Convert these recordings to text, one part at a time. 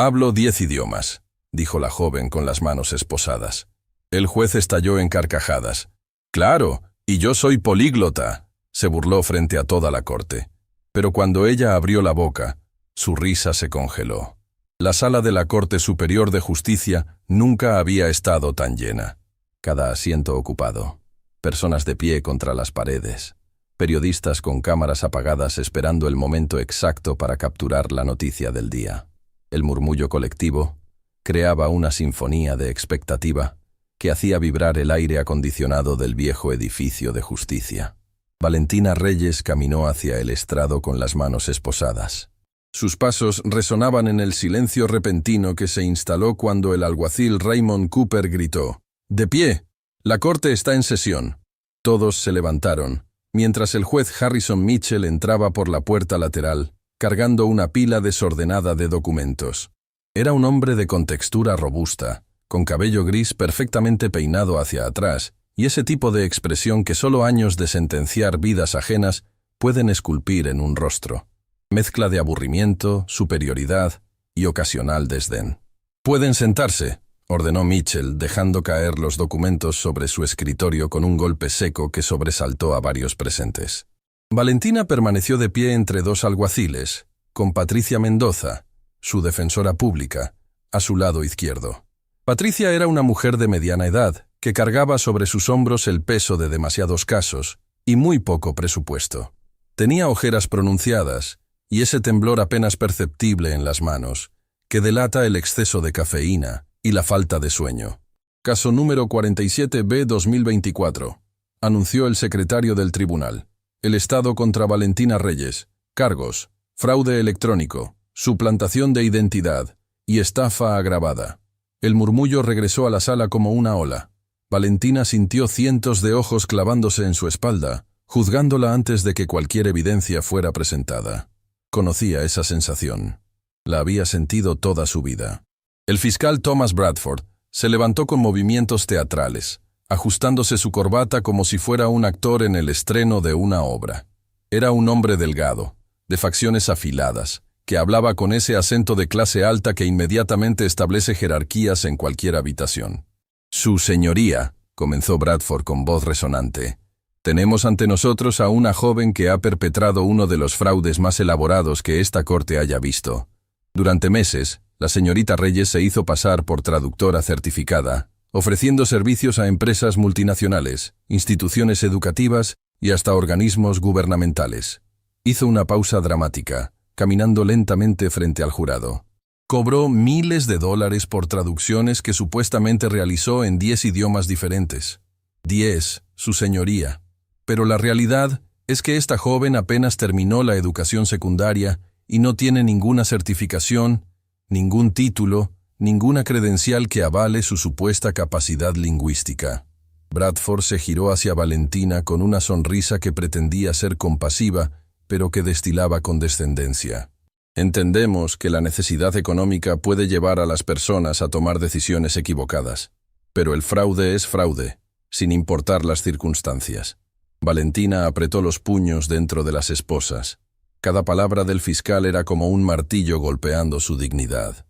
Hablo 10 idiomas, dijo la joven con las manos esposadas. El juez estalló en carcajadas. Claro, y yo soy políglota, se burló frente a toda la corte. Pero cuando ella abrió la boca, su risa se congeló. La sala de la Corte Superior de Justicia nunca había estado tan llena. Cada asiento ocupado. Personas de pie contra las paredes. Periodistas con cámaras apagadas esperando el momento exacto para capturar la noticia del día. El murmullo colectivo creaba una sinfonía de expectativa que hacía vibrar el aire acondicionado del viejo edificio de justicia. Valentina Reyes caminó hacia el estrado con las manos esposadas. Sus pasos resonaban en el silencio repentino que se instaló cuando el alguacil Raymond Cooper gritó: «¡De pie! La corte está en sesión». Todos se levantaron, mientras el juez Harrison Mitchell entraba por la puerta lateral, cargando una pila desordenada de documentos. Era un hombre de contextura robusta, con cabello gris perfectamente peinado hacia atrás, y ese tipo de expresión que solo años de sentenciar vidas ajenas pueden esculpir en un rostro. Mezcla de aburrimiento, superioridad y ocasional desdén. «Pueden sentarse», ordenó Mitchell, dejando caer los documentos sobre su escritorio con un golpe seco que sobresaltó a varios presentes. Valentina permaneció de pie entre dos alguaciles, con Patricia Mendoza, su defensora pública, a su lado izquierdo. Patricia era una mujer de mediana edad, que cargaba sobre sus hombros el peso de demasiados casos y muy poco presupuesto. Tenía ojeras pronunciadas y ese temblor apenas perceptible en las manos, que delata el exceso de cafeína y la falta de sueño. Caso número 47B-2024, anunció el secretario del tribunal. El Estado contra Valentina Reyes. Cargos: fraude electrónico, suplantación de identidad y estafa agravada. El murmullo regresó a la sala como una ola. Valentina sintió cientos de ojos clavándose en su espalda, juzgándola antes de que cualquier evidencia fuera presentada. Conocía esa sensación. La había sentido toda su vida. El fiscal Thomas Bradford se levantó con movimientos teatrales, ajustándose su corbata como si fuera un actor en el estreno de una obra. Era un hombre delgado, de facciones afiladas, que hablaba con ese acento de clase alta que inmediatamente establece jerarquías en cualquier habitación. «Su señoría», comenzó Bradford con voz resonante, «tenemos ante nosotros a una joven que ha perpetrado uno de los fraudes más elaborados que esta corte haya visto. Durante meses, la señorita Reyes se hizo pasar por traductora certificada, ofreciendo servicios a empresas multinacionales, instituciones educativas y hasta organismos gubernamentales. Hizo una pausa dramática, caminando lentamente frente al jurado. Cobró miles de dólares por traducciones que supuestamente realizó en 10 idiomas diferentes. 10, su señoría. Pero la realidad es que esta joven apenas terminó la educación secundaria y no tiene ninguna certificación, ningún título, ninguna credencial que avale su supuesta capacidad lingüística». Bradford se giró hacia Valentina con una sonrisa que pretendía ser compasiva, pero que destilaba condescendencia. «Entendemos que la necesidad económica puede llevar a las personas a tomar decisiones equivocadas, pero el fraude es fraude, sin importar las circunstancias». Valentina apretó los puños dentro de las esposas. Cada palabra del fiscal era como un martillo golpeando su dignidad.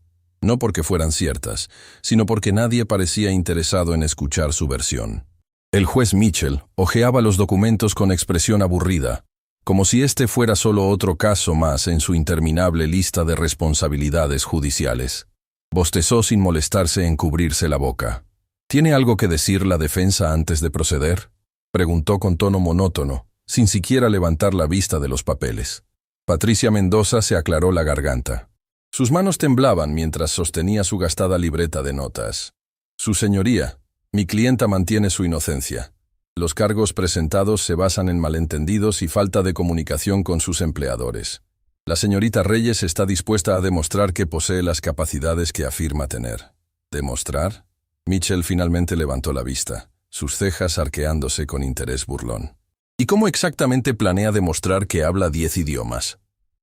No porque fueran ciertas, sino porque nadie parecía interesado en escuchar su versión. El juez Mitchell hojeaba los documentos con expresión aburrida, como si este fuera solo otro caso más en su interminable lista de responsabilidades judiciales. Bostezó sin molestarse en cubrirse la boca. «¿Tiene algo que decir la defensa antes de proceder?», preguntó con tono monótono, sin siquiera levantar la vista de los papeles. Patricia Mendoza se aclaró la garganta. Sus manos temblaban mientras sostenía su gastada libreta de notas. «Su señoría, mi clienta mantiene su inocencia. Los cargos presentados se basan en malentendidos y falta de comunicación con sus empleadores. La señorita Reyes está dispuesta a demostrar que posee las capacidades que afirma tener». «¿Demostrar?». Mitchell finalmente levantó la vista, sus cejas arqueándose con interés burlón. «¿Y cómo exactamente planea demostrar que habla 10 idiomas?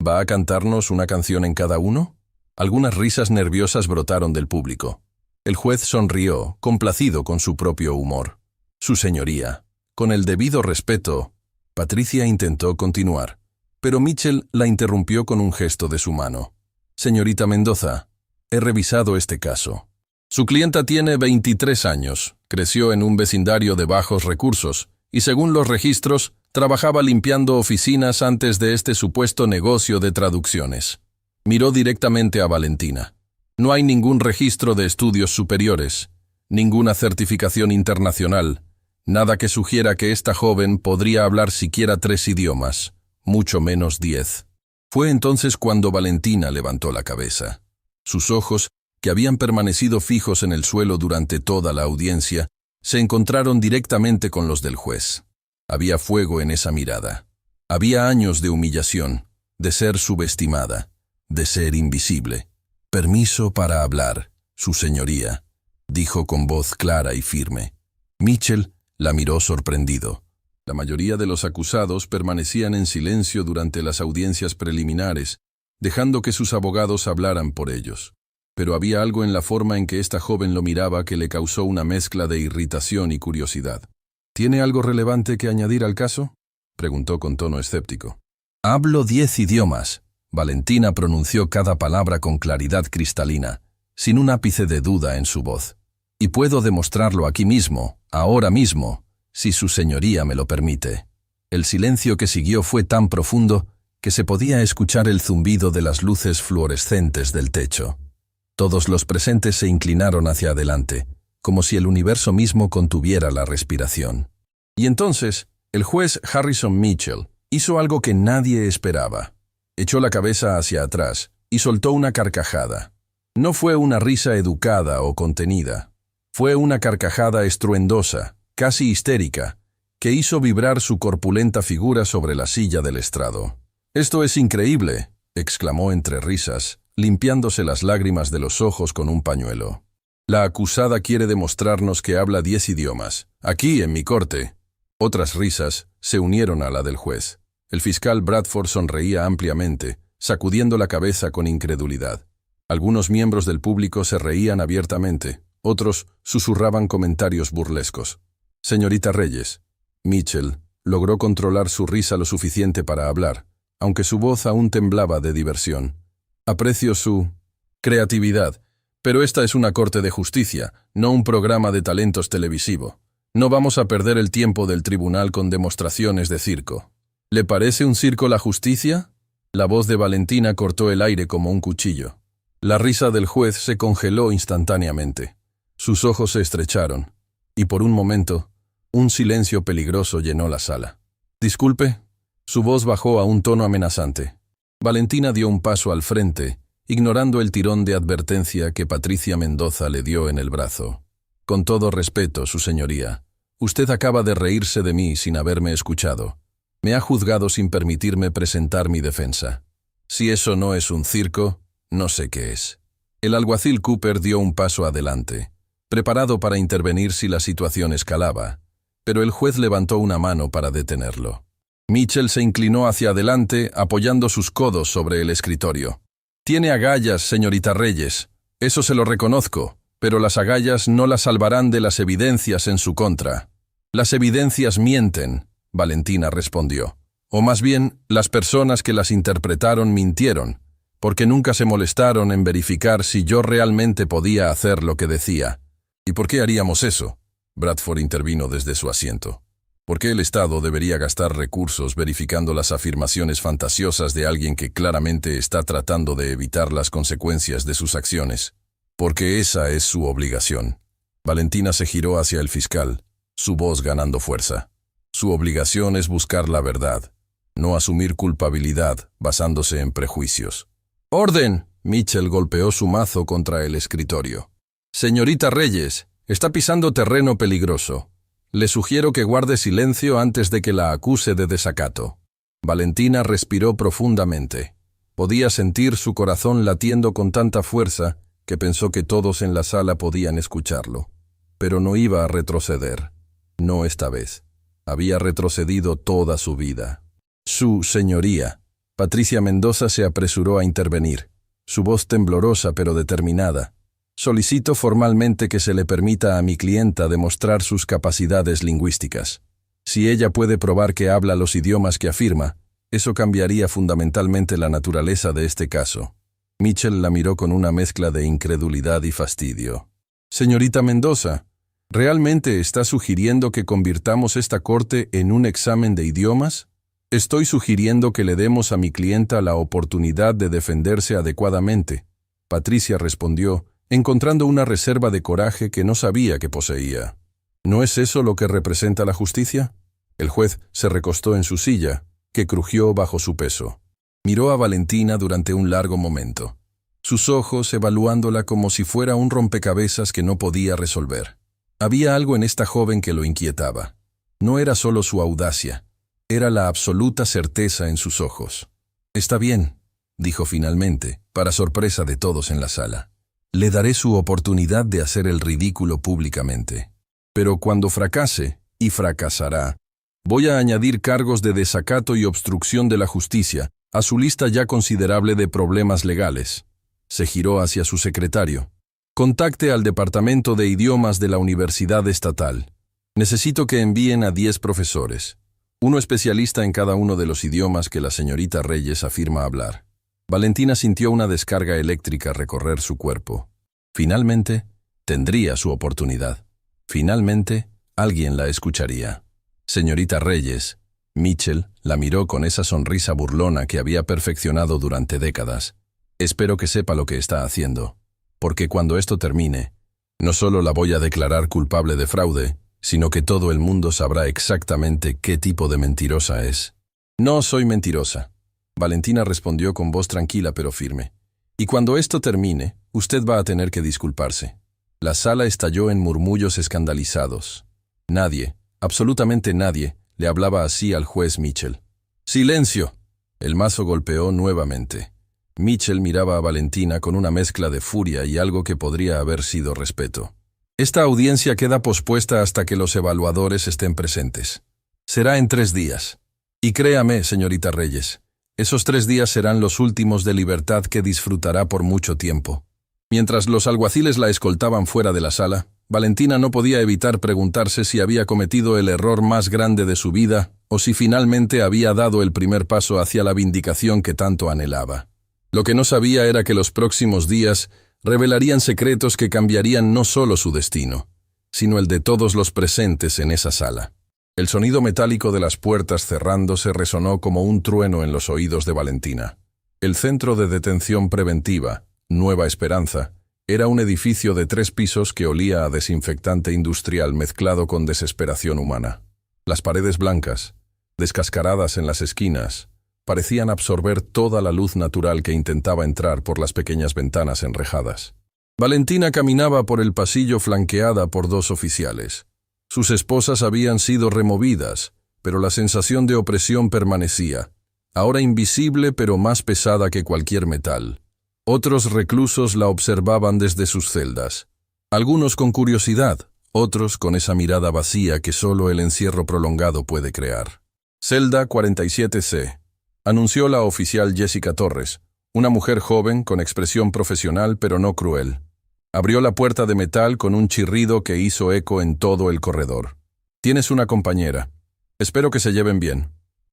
¿Va a cantarnos una canción en cada uno?». Algunas risas nerviosas brotaron del público. El juez sonrió, complacido con su propio humor. «Su señoría, con el debido respeto». Patricia intentó continuar, pero Mitchell la interrumpió con un gesto de su mano. «Señorita Mendoza, He revisado este caso. Su clienta tiene 23 años, creció en un vecindario de bajos recursos y, según los registros, trabajaba limpiando oficinas antes de este supuesto negocio de traducciones. Miró directamente a Valentina. No hay ningún registro de estudios superiores, ninguna certificación internacional, nada que sugiera que esta joven podría hablar siquiera 3 idiomas, mucho menos 10. Fue entonces cuando Valentina levantó la cabeza. Sus ojos, que habían permanecido fijos en el suelo durante toda la audiencia, se encontraron directamente con los del juez. Había fuego en esa mirada. Había años de humillación, de ser subestimada, de ser invisible. «Permiso para hablar, su señoría», dijo con voz clara y firme. Mitchell la miró sorprendido. La mayoría de los acusados permanecían en silencio durante las audiencias preliminares, dejando que sus abogados hablaran por ellos. Pero había algo en la forma en que esta joven lo miraba que le causó una mezcla de irritación y curiosidad. «¿Tiene algo relevante que añadir al caso?», preguntó con tono escéptico. «Hablo 10 idiomas», Valentina pronunció cada palabra con claridad cristalina, sin un ápice de duda en su voz. «Y puedo demostrarlo aquí mismo, ahora mismo, si su señoría me lo permite». El silencio que siguió fue tan profundo que se podía escuchar el zumbido de las luces fluorescentes del techo. Todos los presentes se inclinaron hacia adelante, como si el universo mismo contuviera la respiración. Y entonces, el juez Harrison Mitchell hizo algo que nadie esperaba. Echó la cabeza hacia atrás y soltó una carcajada. No fue una risa educada o contenida. Fue una carcajada estruendosa, casi histérica, que hizo vibrar su corpulenta figura sobre la silla del estrado. «Esto es increíble», exclamó entre risas, limpiándose las lágrimas de los ojos con un pañuelo. «La acusada quiere demostrarnos que habla 10 idiomas, aquí en mi corte». Otras risas se unieron a la del juez. El fiscal Bradford sonreía ampliamente, sacudiendo la cabeza con incredulidad. Algunos miembros del público se reían abiertamente, otros susurraban comentarios burlescos. «Señorita Reyes», Mitchell logró controlar su risa lo suficiente para hablar, aunque su voz aún temblaba de diversión. «Aprecio su creatividad, pero esta es una corte de justicia, no un programa de talentos televisivo. No vamos a perder el tiempo del tribunal con demostraciones de circo». «¿Le parece un circo la justicia?». La voz de Valentina cortó el aire como un cuchillo. La risa del juez se congeló instantáneamente. Sus ojos se estrecharon, y por un momento, un silencio peligroso llenó la sala. «Disculpe». Su voz bajó a un tono amenazante. Valentina dio un paso al frente, ignorando el tirón de advertencia que Patricia Mendoza le dio en el brazo. «Con todo respeto, su señoría, usted acaba de reírse de mí sin haberme escuchado. Me ha juzgado sin permitirme presentar mi defensa. Si eso no es un circo, no sé qué es». El alguacil Cooper dio un paso adelante, preparado para intervenir si la situación escalaba, pero el juez levantó una mano para detenerlo. Mitchell se inclinó hacia adelante, apoyando sus codos sobre el escritorio. «Tiene agallas, señorita Reyes, eso se lo reconozco, pero las agallas no la salvarán de las evidencias en su contra». «Las evidencias mienten», Valentina respondió. «O más bien, las personas que las interpretaron mintieron, porque nunca se molestaron en verificar si yo realmente podía hacer lo que decía». «¿Y por qué haríamos eso?», Bradford intervino desde su asiento. «¿Por qué el Estado debería gastar recursos verificando las afirmaciones fantasiosas de alguien que claramente está tratando de evitar las consecuencias de sus acciones? Porque esa es su obligación». Valentina se giró hacia el fiscal, su voz ganando fuerza. «Su obligación es buscar la verdad, no asumir culpabilidad basándose en prejuicios». «¡Orden!», Mitchell golpeó su mazo contra el escritorio. «Señorita Reyes, está pisando terreno peligroso. Le sugiero que guarde silencio antes de que la acuse de desacato». Valentina respiró profundamente. Podía sentir su corazón latiendo con tanta fuerza que pensó que todos en la sala podían escucharlo. Pero no iba a retroceder. No esta vez. Había retrocedido toda su vida. «Su señoría». Patricia Mendoza se apresuró a intervenir, su voz temblorosa pero determinada. «Solicito formalmente que se le permita a mi clienta demostrar sus capacidades lingüísticas. Si ella puede probar que habla los idiomas que afirma, eso cambiaría fundamentalmente la naturaleza de este caso». Mitchell la miró con una mezcla de incredulidad y fastidio. «Señorita Mendoza, ¿realmente está sugiriendo que convirtamos esta corte en un examen de idiomas? Estoy sugiriendo que le demos a mi clienta la oportunidad de defenderse adecuadamente», Patricia respondió, encontrando una reserva de coraje que no sabía que poseía. «¿No es eso lo que representa la justicia?». El juez se recostó en su silla, que crujió bajo su peso. Miró a Valentina durante un largo momento, sus ojos evaluándola como si fuera un rompecabezas que no podía resolver. Había algo en esta joven que lo inquietaba. No era solo su audacia, era la absoluta certeza en sus ojos. «Está bien», dijo finalmente, para sorpresa de todos en la sala. «Le daré su oportunidad de hacer el ridículo públicamente. Pero cuando fracase, y fracasará, voy a añadir cargos de desacato y obstrucción de la justicia a su lista ya considerable de problemas legales». Se giró hacia su secretario. «Contacte al Departamento de Idiomas de la Universidad Estatal. Necesito que envíen a 10 profesores, uno especialista en cada uno de los idiomas que la señorita Reyes afirma hablar». Valentina sintió una descarga eléctrica recorrer su cuerpo. Finalmente, tendría su oportunidad. Finalmente, alguien la escucharía. «Señorita Reyes», Mitchell la miró con esa sonrisa burlona que había perfeccionado durante décadas. «Espero que sepa lo que está haciendo, porque cuando esto termine, no solo la voy a declarar culpable de fraude, sino que todo el mundo sabrá exactamente qué tipo de mentirosa es». «No soy mentirosa», Valentina respondió con voz tranquila pero firme. «Y cuando esto termine, usted va a tener que disculparse». La sala estalló en murmullos escandalizados. Nadie, absolutamente nadie, le hablaba así al juez Mitchell. «¡Silencio!». El mazo golpeó nuevamente. Mitchell miraba a Valentina con una mezcla de furia y algo que podría haber sido respeto. «Esta audiencia queda pospuesta hasta que los evaluadores estén presentes. Será en 3 días. Y créame, señorita Reyes, esos 3 días serán los últimos de libertad que disfrutará por mucho tiempo». Mientras los alguaciles la escoltaban fuera de la sala, Valentina no podía evitar preguntarse si había cometido el error más grande de su vida o si finalmente había dado el primer paso hacia la vindicación que tanto anhelaba. Lo que no sabía era que los próximos días revelarían secretos que cambiarían no solo su destino, sino el de todos los presentes en esa sala. El sonido metálico de las puertas cerrándose resonó como un trueno en los oídos de Valentina. El centro de detención preventiva, Nueva Esperanza, era un edificio de 3 pisos que olía a desinfectante industrial mezclado con desesperación humana. Las paredes blancas, descascaradas en las esquinas, parecían absorber toda la luz natural que intentaba entrar por las pequeñas ventanas enrejadas. Valentina caminaba por el pasillo flanqueada por 2 oficiales. Sus esposas habían sido removidas, pero la sensación de opresión permanecía, ahora invisible pero más pesada que cualquier metal. Otros reclusos la observaban desde sus celdas, algunos con curiosidad, otros con esa mirada vacía que solo el encierro prolongado puede crear. «Celda 47C», anunció la oficial Jessica Torres, una mujer joven con expresión profesional pero no cruel. Abrió la puerta de metal con un chirrido que hizo eco en todo el corredor. «Tienes una compañera. Espero que se lleven bien».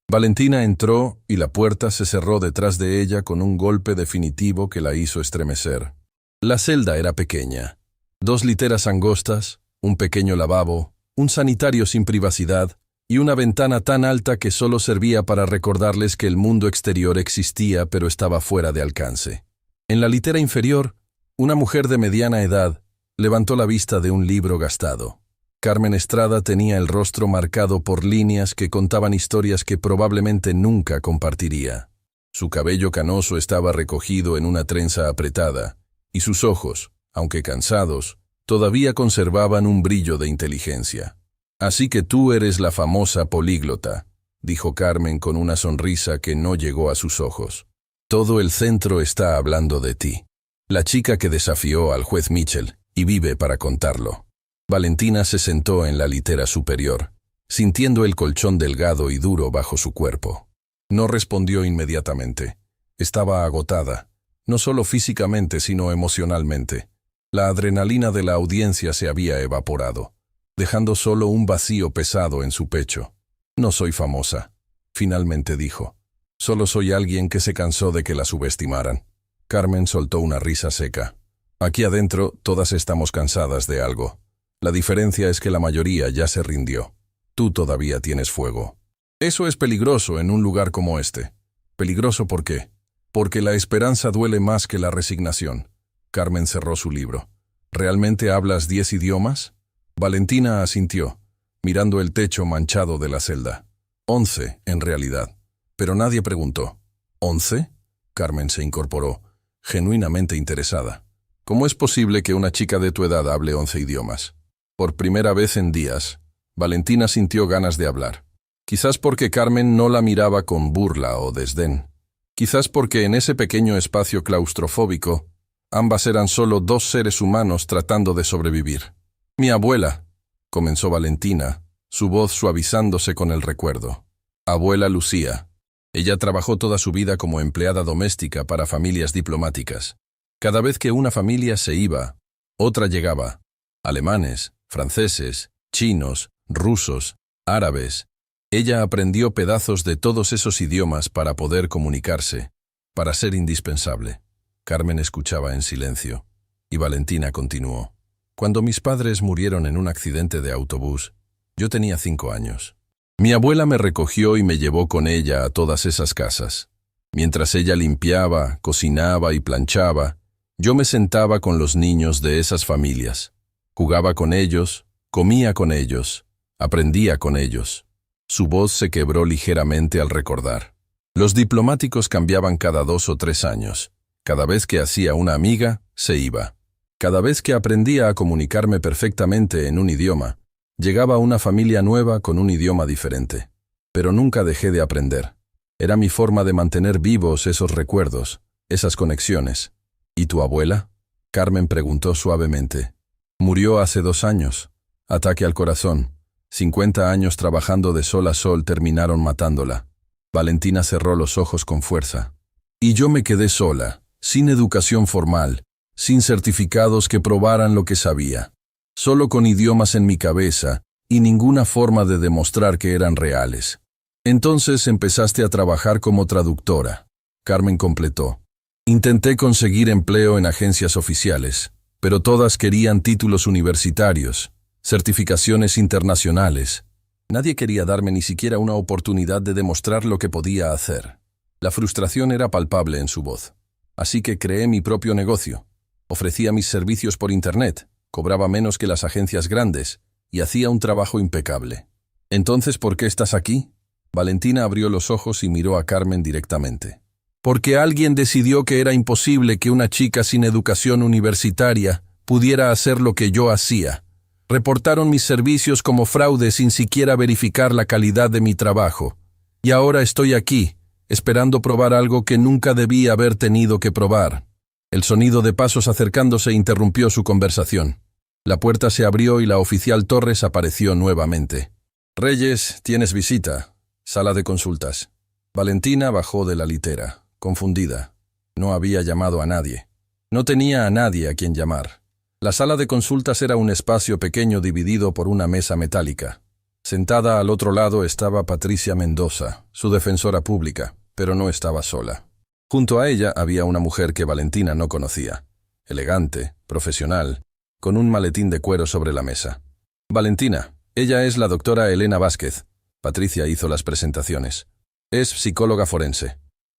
Valentina entró y la puerta se cerró detrás de ella con un golpe definitivo que la hizo estremecer. La celda era pequeña. 2 literas angostas, un pequeño lavabo, un sanitario sin privacidad y una ventana tan alta que solo servía para recordarles que el mundo exterior existía pero estaba fuera de alcance. En la litera inferior, una mujer de mediana edad levantó la vista de un libro gastado. Carmen Estrada tenía el rostro marcado por líneas que contaban historias que probablemente nunca compartiría. Su cabello canoso estaba recogido en una trenza apretada, y sus ojos, aunque cansados, todavía conservaban un brillo de inteligencia. «Así que tú eres la famosa políglota», dijo Carmen con una sonrisa que no llegó a sus ojos. «Todo el centro está hablando de ti. La chica que desafió al juez Mitchell, y vive para contarlo». Valentina se sentó en la litera superior, sintiendo el colchón delgado y duro bajo su cuerpo. No respondió inmediatamente. Estaba agotada, no solo físicamente sino emocionalmente. La adrenalina de la audiencia se había evaporado, dejando solo un vacío pesado en su pecho. «No soy famosa», finalmente dijo. «Solo soy alguien que se cansó de que la subestimaran». Carmen soltó una risa seca. Aquí adentro todas estamos cansadas de algo. La diferencia es que la mayoría ya se rindió. Tú todavía tienes fuego. Eso es peligroso en un lugar como este. ¿Peligroso por qué? Porque la esperanza duele más que la resignación. Carmen cerró su libro. ¿Realmente hablas 10 idiomas? Valentina asintió, mirando el techo manchado de la celda. 11, en realidad. Pero nadie preguntó. ¿11? Carmen se incorporó, genuinamente interesada. ¿Cómo es posible que una chica de tu edad hable 11 idiomas? Por primera vez en días, Valentina sintió ganas de hablar. Quizás porque Carmen no la miraba con burla o desdén. Quizás porque en ese pequeño espacio claustrofóbico, ambas eran solo dos seres humanos tratando de sobrevivir. Mi abuela, comenzó Valentina, su voz suavizándose con el recuerdo. Abuela Lucía. Ella trabajó toda su vida como empleada doméstica para familias diplomáticas. Cada vez que una familia se iba, otra llegaba. Alemanes, franceses, chinos, rusos, árabes. Ella aprendió pedazos de todos esos idiomas para poder comunicarse, para ser indispensable. Carmen escuchaba en silencio, y Valentina continuó. Cuando mis padres murieron en un accidente de autobús, yo tenía 5 años. Mi abuela me recogió y me llevó con ella a todas esas casas. Mientras ella limpiaba, cocinaba y planchaba, yo me sentaba con los niños de esas familias. Jugaba con ellos, comía con ellos, aprendía con ellos. Su voz se quebró ligeramente al recordar. Los diplomáticos cambiaban cada 2 o 3 años. Cada vez que hacía una amiga, se iba. Cada vez que aprendía a comunicarme perfectamente en un idioma, llegaba una familia nueva con un idioma diferente. Pero nunca dejé de aprender. Era mi forma de mantener vivos esos recuerdos, esas conexiones. ¿Y tu abuela? Carmen preguntó suavemente. Murió hace 2 años. Ataque al corazón. 50 años trabajando de sol a sol terminaron matándola. Valentina cerró los ojos con fuerza. Y yo me quedé sola, sin educación formal, sin certificados que probaran lo que sabía. Solo con idiomas en mi cabeza y ninguna forma de demostrar que eran reales. Entonces empezaste a trabajar como traductora. Carmen completó. Intenté conseguir empleo en agencias oficiales, pero todas querían títulos universitarios, certificaciones internacionales. Nadie quería darme ni siquiera una oportunidad de demostrar lo que podía hacer. La frustración era palpable en su voz. Así que creé mi propio negocio. Ofrecía mis servicios por Internet, cobraba menos que las agencias grandes y hacía un trabajo impecable. ¿Entonces por qué estás aquí? Valentina abrió los ojos y miró a Carmen directamente. Porque alguien decidió que era imposible que una chica sin educación universitaria pudiera hacer lo que yo hacía. Reportaron mis servicios como fraude sin siquiera verificar la calidad de mi trabajo. Y ahora estoy aquí, esperando probar algo que nunca debí haber tenido que probar. El sonido de pasos acercándose interrumpió su conversación. La puerta se abrió y la oficial Torres apareció nuevamente. Reyes, tienes visita. Sala de consultas. Valentina bajó de la litera, confundida. No había llamado a nadie. No tenía a nadie a quien llamar. La sala de consultas era un espacio pequeño dividido por una mesa metálica. Sentada al otro lado estaba Patricia Mendoza, su defensora pública, pero no estaba sola. Junto a ella había una mujer que Valentina no conocía. Elegante, profesional, con un maletín de cuero sobre la mesa. Valentina, ella es la doctora Elena Vázquez. Patricia hizo las presentaciones. Es psicóloga forense.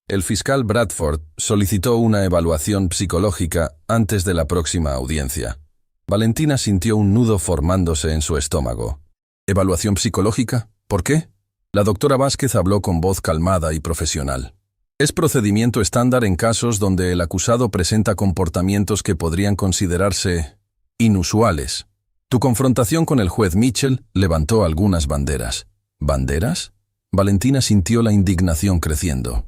El fiscal Bradford solicitó una evaluación psicológica antes de la próxima audiencia. Valentina sintió un nudo formándose en su estómago. ¿Evaluación psicológica? ¿Por qué? La doctora Vázquez habló con voz calmada y profesional. Es procedimiento estándar en casos donde el acusado presenta comportamientos que podrían considerarse inusuales. Tu confrontación con el juez Mitchell levantó algunas banderas. ¿Banderas? Valentina sintió la indignación creciendo.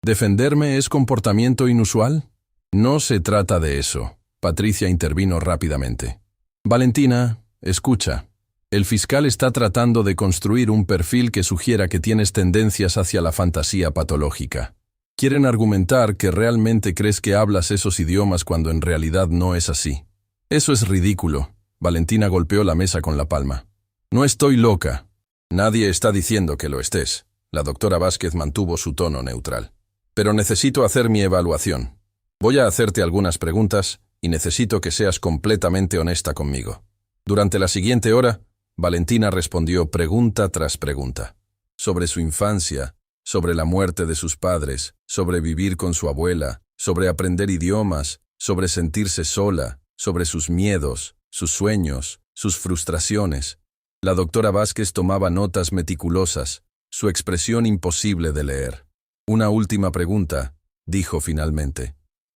¿Defenderme es comportamiento inusual? No se trata de eso. Patricia intervino rápidamente. Valentina, escucha. El fiscal está tratando de construir un perfil que sugiera que tienes tendencias hacia la fantasía patológica. Quieren argumentar que realmente crees que hablas esos idiomas cuando en realidad no es así. Eso es ridículo. Valentina golpeó la mesa con la palma. No estoy loca. Nadie está diciendo que lo estés. La doctora Vázquez mantuvo su tono neutral. Pero necesito hacer mi evaluación. Voy a hacerte algunas preguntas y necesito que seas completamente honesta conmigo. Durante la siguiente hora, Valentina respondió pregunta tras pregunta. Sobre su infancia, sobre la muerte de sus padres, sobre vivir con su abuela, sobre aprender idiomas, sobre sentirse sola, sobre sus miedos, sus sueños, sus frustraciones. La doctora Vázquez tomaba notas meticulosas, su expresión imposible de leer. Una última pregunta, dijo finalmente.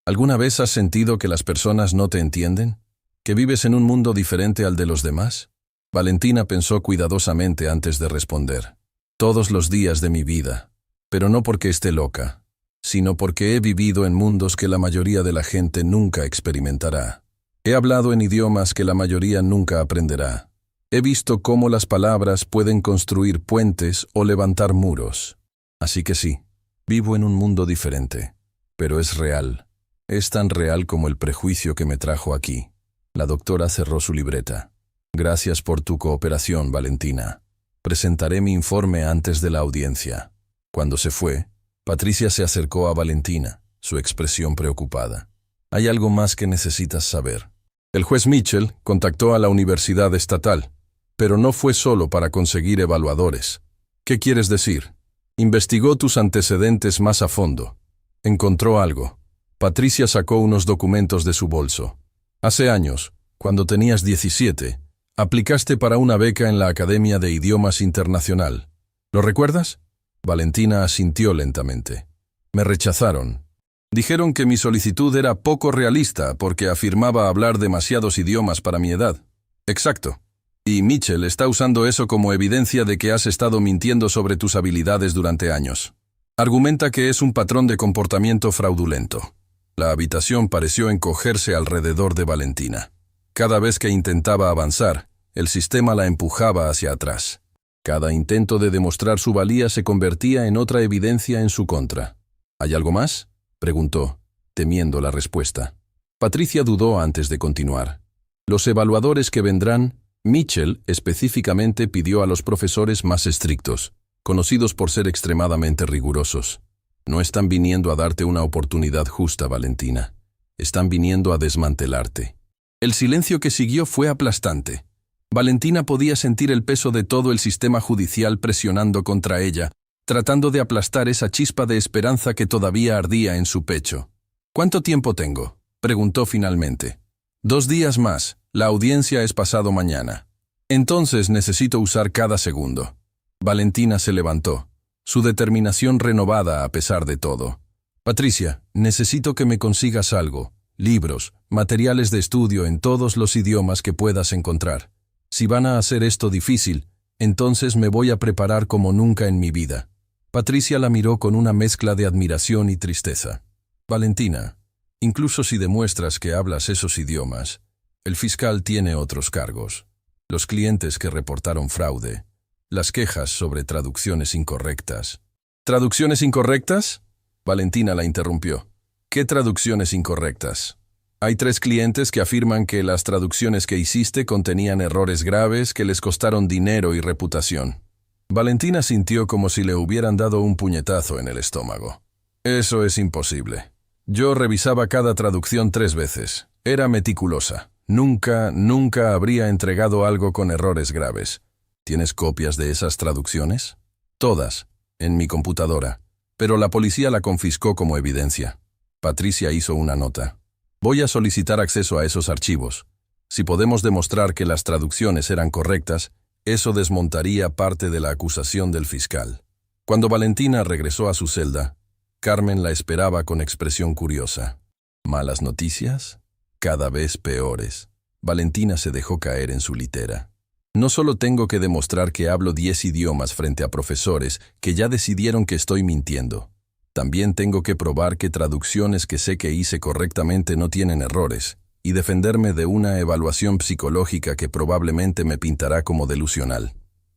¿Alguna vez has sentido que las personas no te entienden? ¿Que vives en un mundo diferente al de los demás? Valentina pensó cuidadosamente antes de responder. Todos los días de mi vida, pero no porque esté loca, sino porque he vivido en mundos que la mayoría de la gente nunca experimentará. He hablado en idiomas que la mayoría nunca aprenderá. He visto cómo las palabras pueden construir puentes o levantar muros. Así que sí, vivo en un mundo diferente, pero es real. Es tan real como el prejuicio que me trajo aquí. La doctora cerró su libreta. Gracias por tu cooperación, Valentina. Presentaré mi informe antes de la audiencia. Cuando se fue, Patricia se acercó a Valentina, su expresión preocupada. Hay algo más que necesitas saber. El juez Mitchell contactó a la Universidad Estatal, pero no fue solo para conseguir evaluadores. ¿Qué quieres decir? Investigó tus antecedentes más a fondo. Encontró algo. Patricia sacó unos documentos de su bolso. Hace años, cuando tenías 17, aplicaste para una beca en la Academia de Idiomas Internacional. ¿Lo recuerdas? Valentina asintió lentamente. Me rechazaron. Dijeron que mi solicitud era poco realista porque afirmaba hablar demasiados idiomas para mi edad. Exacto. Y Mitchell está usando eso como evidencia de que has estado mintiendo sobre tus habilidades durante años. Argumenta que es un patrón de comportamiento fraudulento. La habitación pareció encogerse alrededor de Valentina. Cada vez que intentaba avanzar, el sistema la empujaba hacia atrás. Cada intento de demostrar su valía se convertía en otra evidencia en su contra. ¿Hay algo más?, preguntó, temiendo la respuesta. Patricia dudó antes de continuar. Los evaluadores que vendrán, Mitchell específicamente pidió a los profesores más estrictos, conocidos por ser extremadamente rigurosos. No están viniendo a darte una oportunidad justa, Valentina. Están viniendo a desmantelarte. El silencio que siguió fue aplastante. Valentina podía sentir el peso de todo el sistema judicial presionando contra ella, tratando de aplastar esa chispa de esperanza que todavía ardía en su pecho. ¿Cuánto tiempo tengo?, preguntó finalmente. 2 días más. La audiencia es pasado mañana. Entonces necesito usar cada segundo. Valentina se levantó, su determinación renovada a pesar de todo. Patricia, necesito que me consigas algo. Libros, materiales de estudio en todos los idiomas que puedas encontrar. Si van a hacer esto difícil, entonces me voy a preparar como nunca en mi vida. Patricia la miró con una mezcla de admiración y tristeza. Valentina, incluso si demuestras que hablas esos idiomas, el fiscal tiene otros cargos. Los clientes que reportaron fraude, las quejas sobre traducciones incorrectas. ¿Traducciones incorrectas?, Valentina la interrumpió. ¿Qué traducciones incorrectas? Hay 3 clientes que afirman que las traducciones que hiciste contenían errores graves que les costaron dinero y reputación. Valentina sintió como si le hubieran dado un puñetazo en el estómago. Eso es imposible. Yo revisaba cada traducción 3 veces. Era meticulosa. Nunca habría entregado algo con errores graves. ¿Tienes copias de esas traducciones? Todas, en mi computadora. Pero la policía la confiscó como evidencia. Patricia hizo una nota. Voy a solicitar acceso a esos archivos. Si podemos demostrar que las traducciones eran correctas, eso desmontaría parte de la acusación del fiscal. Cuando Valentina regresó a su celda, Carmen la esperaba con expresión curiosa. ¿Malas noticias? Cada vez peores. Valentina se dejó caer en su litera. No solo tengo que demostrar que hablo 10 idiomas frente a profesores que ya decidieron que estoy mintiendo. También tengo que probar que traducciones que sé que hice correctamente no tienen errores, y defenderme de una evaluación psicológica que probablemente me pintará como delusional.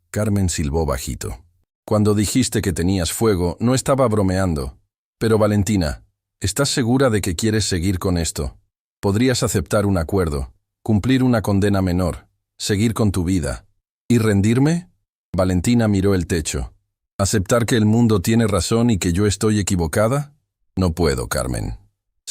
Carmen silbó bajito. Cuando dijiste que tenías fuego, no estaba bromeando. Pero Valentina, ¿estás segura de que quieres seguir con esto? Podrías aceptar un acuerdo, cumplir una condena menor, seguir con tu vida. ¿Y rendirme? Valentina miró el techo. ¿Aceptar que el mundo tiene razón y que yo estoy equivocada? No puedo, Carmen.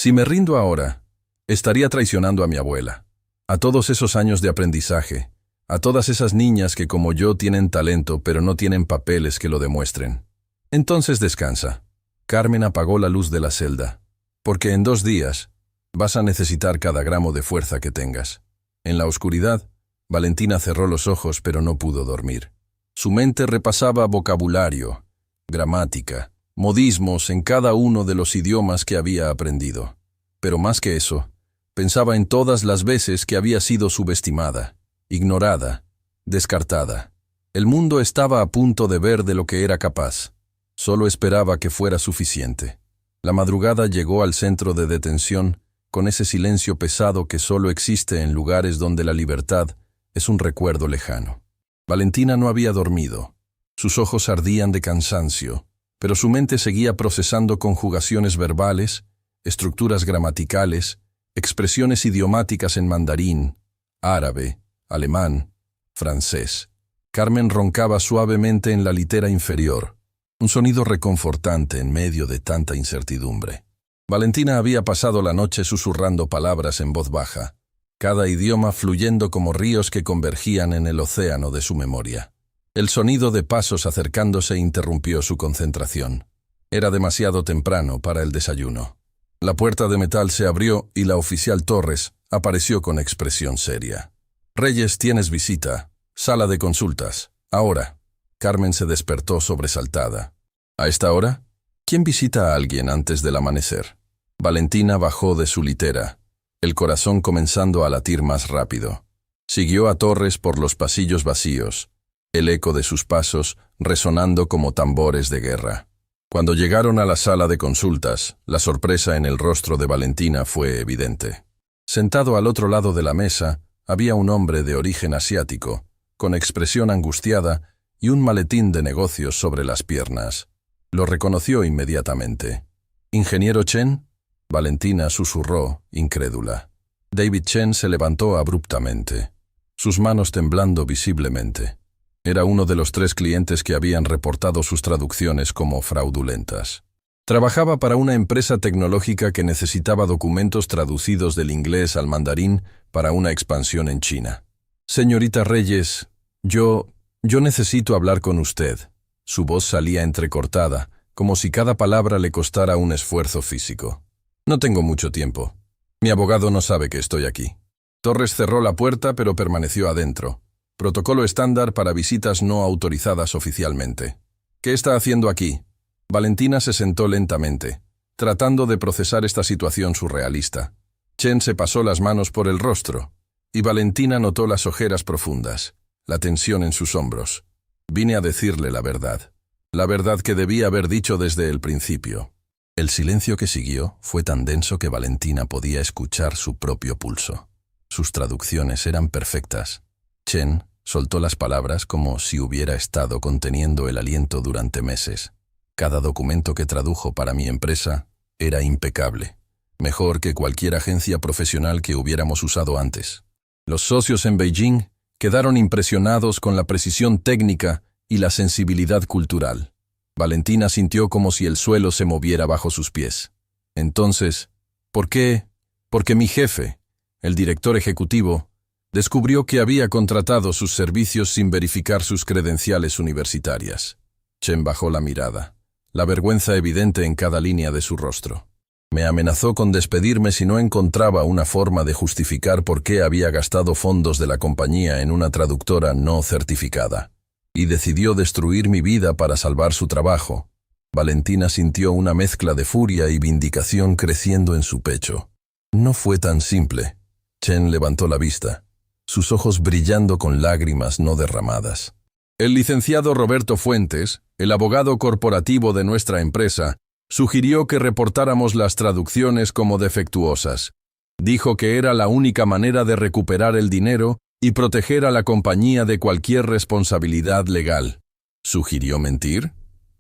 Si me rindo ahora, estaría traicionando a mi abuela, a todos esos años de aprendizaje, a todas esas niñas que como yo tienen talento pero no tienen papeles que lo demuestren. Entonces descansa. Carmen apagó la luz de la celda, porque en 2 días vas a necesitar cada gramo de fuerza que tengas. En la oscuridad, Valentina cerró los ojos pero no pudo dormir. Su mente repasaba vocabulario, gramática, modismos en cada uno de los idiomas que había aprendido. Pero más que eso, pensaba en todas las veces que había sido subestimada, ignorada, descartada. El mundo estaba a punto de ver de lo que era capaz. Solo esperaba que fuera suficiente. La madrugada llegó al centro de detención con ese silencio pesado que solo existe en lugares donde la libertad es un recuerdo lejano. Valentina no había dormido. Sus ojos ardían de cansancio, pero su mente seguía procesando conjugaciones verbales, estructuras gramaticales, expresiones idiomáticas en mandarín, árabe, alemán, francés. Carmen roncaba suavemente en la litera inferior, un sonido reconfortante en medio de tanta incertidumbre. Valentina había pasado la noche susurrando palabras en voz baja, cada idioma fluyendo como ríos que convergían en el océano de su memoria. El sonido de pasos acercándose interrumpió su concentración. Era demasiado temprano para el desayuno. La puerta de metal se abrió y la oficial Torres apareció con expresión seria. «Reyes, tienes visita. Sala de consultas. Ahora». Carmen se despertó sobresaltada. «¿A esta hora? ¿Quién visita a alguien antes del amanecer?» Valentina bajó de su litera, el corazón comenzando a latir más rápido. Siguió a Torres por los pasillos vacíos, el eco de sus pasos resonando como tambores de guerra. Cuando llegaron a la sala de consultas, la sorpresa en el rostro de Valentina fue evidente. Sentado al otro lado de la mesa, había un hombre de origen asiático, con expresión angustiada y un maletín de negocios sobre las piernas. Lo reconoció inmediatamente. «¿Ingeniero Chen?», Valentina susurró, incrédula. David Chen se levantó abruptamente, sus manos temblando visiblemente. Era uno de los 3 clientes que habían reportado sus traducciones como fraudulentas. Trabajaba para una empresa tecnológica que necesitaba documentos traducidos del inglés al mandarín para una expansión en China. «Señorita Reyes, yo necesito hablar con usted». Su voz salía entrecortada, como si cada palabra le costara un esfuerzo físico. «No tengo mucho tiempo. Mi abogado no sabe que estoy aquí». Torres cerró la puerta pero permaneció adentro. Protocolo estándar para visitas no autorizadas oficialmente. «¿Qué está haciendo aquí?» Valentina se sentó lentamente, tratando de procesar esta situación surrealista. Chen se pasó las manos por el rostro, y Valentina notó las ojeras profundas, la tensión en sus hombros. «Vine a decirle la verdad que debía haber dicho desde el principio». El silencio que siguió fue tan denso que Valentina podía escuchar su propio pulso. Sus traducciones eran perfectas. Chen soltó las palabras como si hubiera estado conteniendo el aliento durante meses. Cada documento que tradujo para mi empresa era impecable, mejor que cualquier agencia profesional que hubiéramos usado antes. Los socios en Beijing quedaron impresionados con la precisión técnica y la sensibilidad cultural. Valentina sintió como si el suelo se moviera bajo sus pies. Entonces, ¿por qué? Porque mi jefe, el director ejecutivo, descubrió que había contratado sus servicios sin verificar sus credenciales universitarias. Chen bajó la mirada, la vergüenza evidente en cada línea de su rostro. Me amenazó con despedirme si no encontraba una forma de justificar por qué había gastado fondos de la compañía en una traductora no certificada. Y decidió destruir mi vida para salvar su trabajo. Valentina sintió una mezcla de furia y vindicación creciendo en su pecho. No fue tan simple. Chen levantó la vista, sus ojos brillando con lágrimas no derramadas. El licenciado Roberto Fuentes, el abogado corporativo de nuestra empresa, sugirió que reportáramos las traducciones como defectuosas. Dijo que era la única manera de recuperar el dinero y proteger a la compañía de cualquier responsabilidad legal. ¿Sugirió mentir?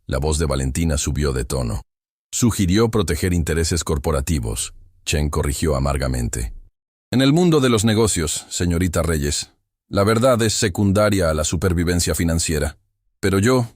La voz de Valentina subió de tono. Sugirió proteger intereses corporativos. Chen corrigió amargamente. En el mundo de los negocios, señorita Reyes, la verdad es secundaria a la supervivencia financiera. Pero yo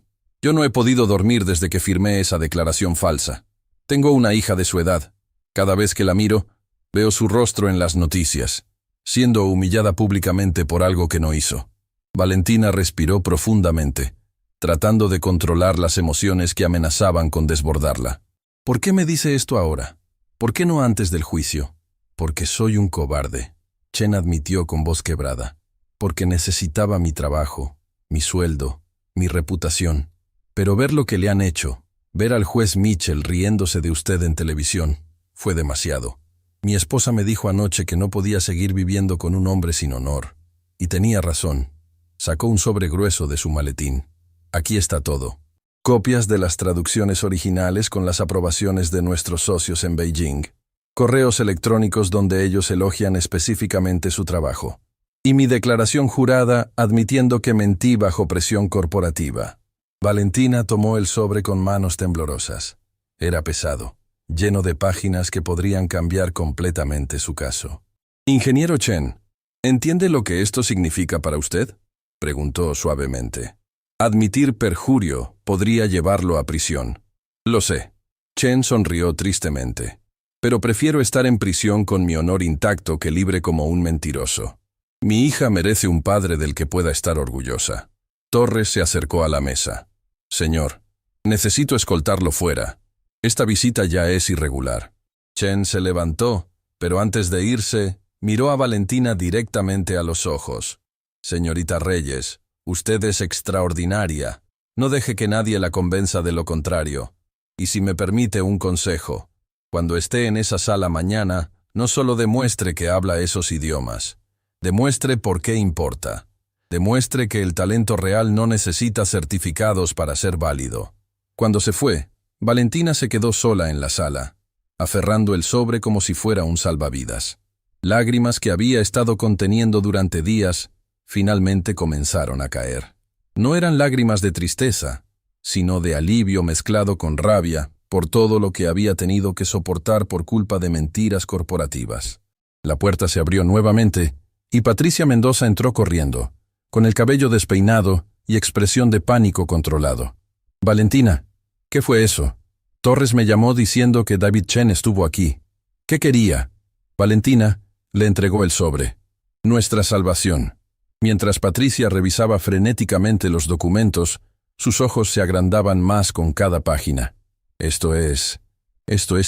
no he podido dormir desde que firmé esa declaración falsa. Tengo una hija de su edad. Cada vez que la miro, veo su rostro en las noticias, siendo humillada públicamente por algo que no hizo. Valentina respiró profundamente, tratando de controlar las emociones que amenazaban con desbordarla. ¿Por qué me dice esto ahora? ¿Por qué no antes del juicio? Porque soy un cobarde, Chen admitió con voz quebrada. Porque necesitaba mi trabajo, mi sueldo, mi reputación. Pero ver lo que le han hecho, ver al juez Mitchell riéndose de usted en televisión, fue demasiado. Mi esposa me dijo anoche que no podía seguir viviendo con un hombre sin honor. Y tenía razón. Sacó un sobre grueso de su maletín. Aquí está todo. Copias de las traducciones originales con las aprobaciones de nuestros socios en Beijing. Correos electrónicos donde ellos elogian específicamente su trabajo. Y mi declaración jurada admitiendo que mentí bajo presión corporativa. Valentina tomó el sobre con manos temblorosas. Era pesado, lleno de páginas que podrían cambiar completamente su caso. Ingeniero Chen, ¿entiende lo que esto significa para usted? Preguntó suavemente. Admitir perjurio podría llevarlo a prisión. Lo sé. Chen sonrió tristemente. Pero prefiero estar en prisión con mi honor intacto que libre como un mentiroso. Mi hija merece un padre del que pueda estar orgullosa. Torres se acercó a la mesa. Señor, necesito escoltarlo fuera. Esta visita ya es irregular. Chen se levantó, pero antes de irse, miró a Valentina directamente a los ojos. Señorita Reyes, usted es extraordinaria. No deje que nadie la convenza de lo contrario. Y si me permite un consejo, cuando esté en esa sala mañana, no solo demuestre que habla esos idiomas. Demuestre por qué importa. Demuestre que el talento real no necesita certificados para ser válido. Cuando se fue, Valentina se quedó sola en la sala, aferrando el sobre como si fuera un salvavidas. Lágrimas que había estado conteniendo durante días, finalmente comenzaron a caer. No eran lágrimas de tristeza, sino de alivio mezclado con rabia por todo lo que había tenido que soportar por culpa de mentiras corporativas. La puerta se abrió nuevamente y Patricia Mendoza entró corriendo, con el cabello despeinado y expresión de pánico controlado. Valentina, ¿qué fue eso? Torres me llamó diciendo que David Chen estuvo aquí. ¿Qué quería? Valentina le entregó el sobre. Nuestra salvación. Mientras Patricia revisaba frenéticamente los documentos, sus ojos se agrandaban más con cada página. Esto es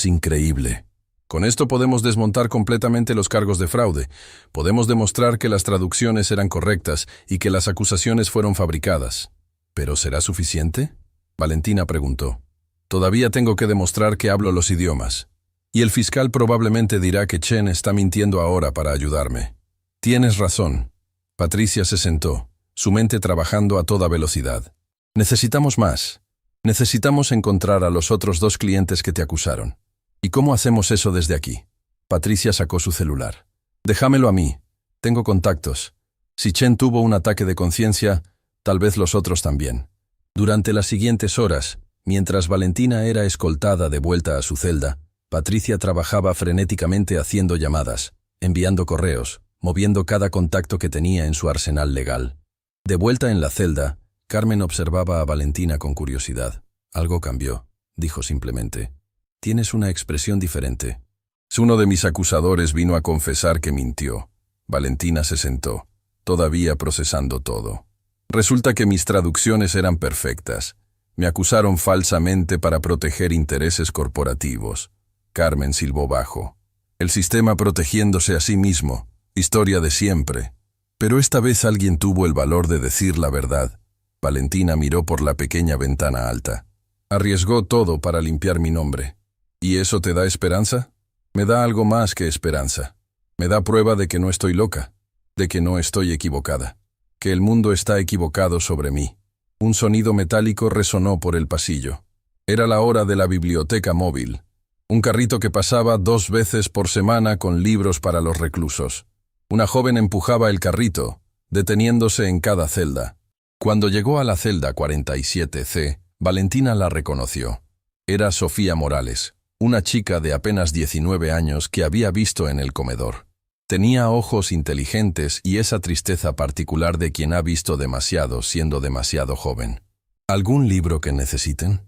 increíble. Con esto podemos desmontar completamente los cargos de fraude. Podemos demostrar que las traducciones eran correctas y que las acusaciones fueron fabricadas. ¿Pero será suficiente? Valentina preguntó. Todavía tengo que demostrar que hablo los idiomas. Y el fiscal probablemente dirá que Chen está mintiendo ahora para ayudarme. Tienes razón. Patricia se sentó, su mente trabajando a toda velocidad. Necesitamos más. Necesitamos encontrar a los otros 2 clientes que te acusaron. ¿Y cómo hacemos eso desde aquí? Patricia sacó su celular. Déjamelo a mí. Tengo contactos. Si Chen tuvo un ataque de conciencia, tal vez los otros también. Durante las siguientes horas, mientras Valentina era escoltada de vuelta a su celda, Patricia trabajaba frenéticamente haciendo llamadas, enviando correos, moviendo cada contacto que tenía en su arsenal legal. De vuelta en la celda, Carmen observaba a Valentina con curiosidad. Algo cambió, dijo simplemente. Tienes una expresión diferente. Uno de mis acusadores vino a confesar que mintió. Valentina se sentó, todavía procesando todo. Resulta que mis traducciones eran perfectas. Me acusaron falsamente para proteger intereses corporativos. Carmen silbó bajo. El sistema protegiéndose a sí mismo. Historia de siempre. Pero esta vez alguien tuvo el valor de decir la verdad. Valentina miró por la pequeña ventana alta. Arriesgó todo para limpiar mi nombre. ¿Y eso te da esperanza? Me da algo más que esperanza. Me da prueba de que no estoy loca, de que no estoy equivocada, que el mundo está equivocado sobre mí. Un sonido metálico resonó por el pasillo. Era la hora de la biblioteca móvil. Un carrito que pasaba 2 veces por semana con libros para los reclusos. Una joven empujaba el carrito, deteniéndose en cada celda. Cuando llegó a la celda 47C, Valentina la reconoció. Era Sofía Morales, una chica de apenas 19 años que había visto en el comedor. Tenía ojos inteligentes y esa tristeza particular de quien ha visto demasiado siendo demasiado joven. ¿Algún libro que necesiten?,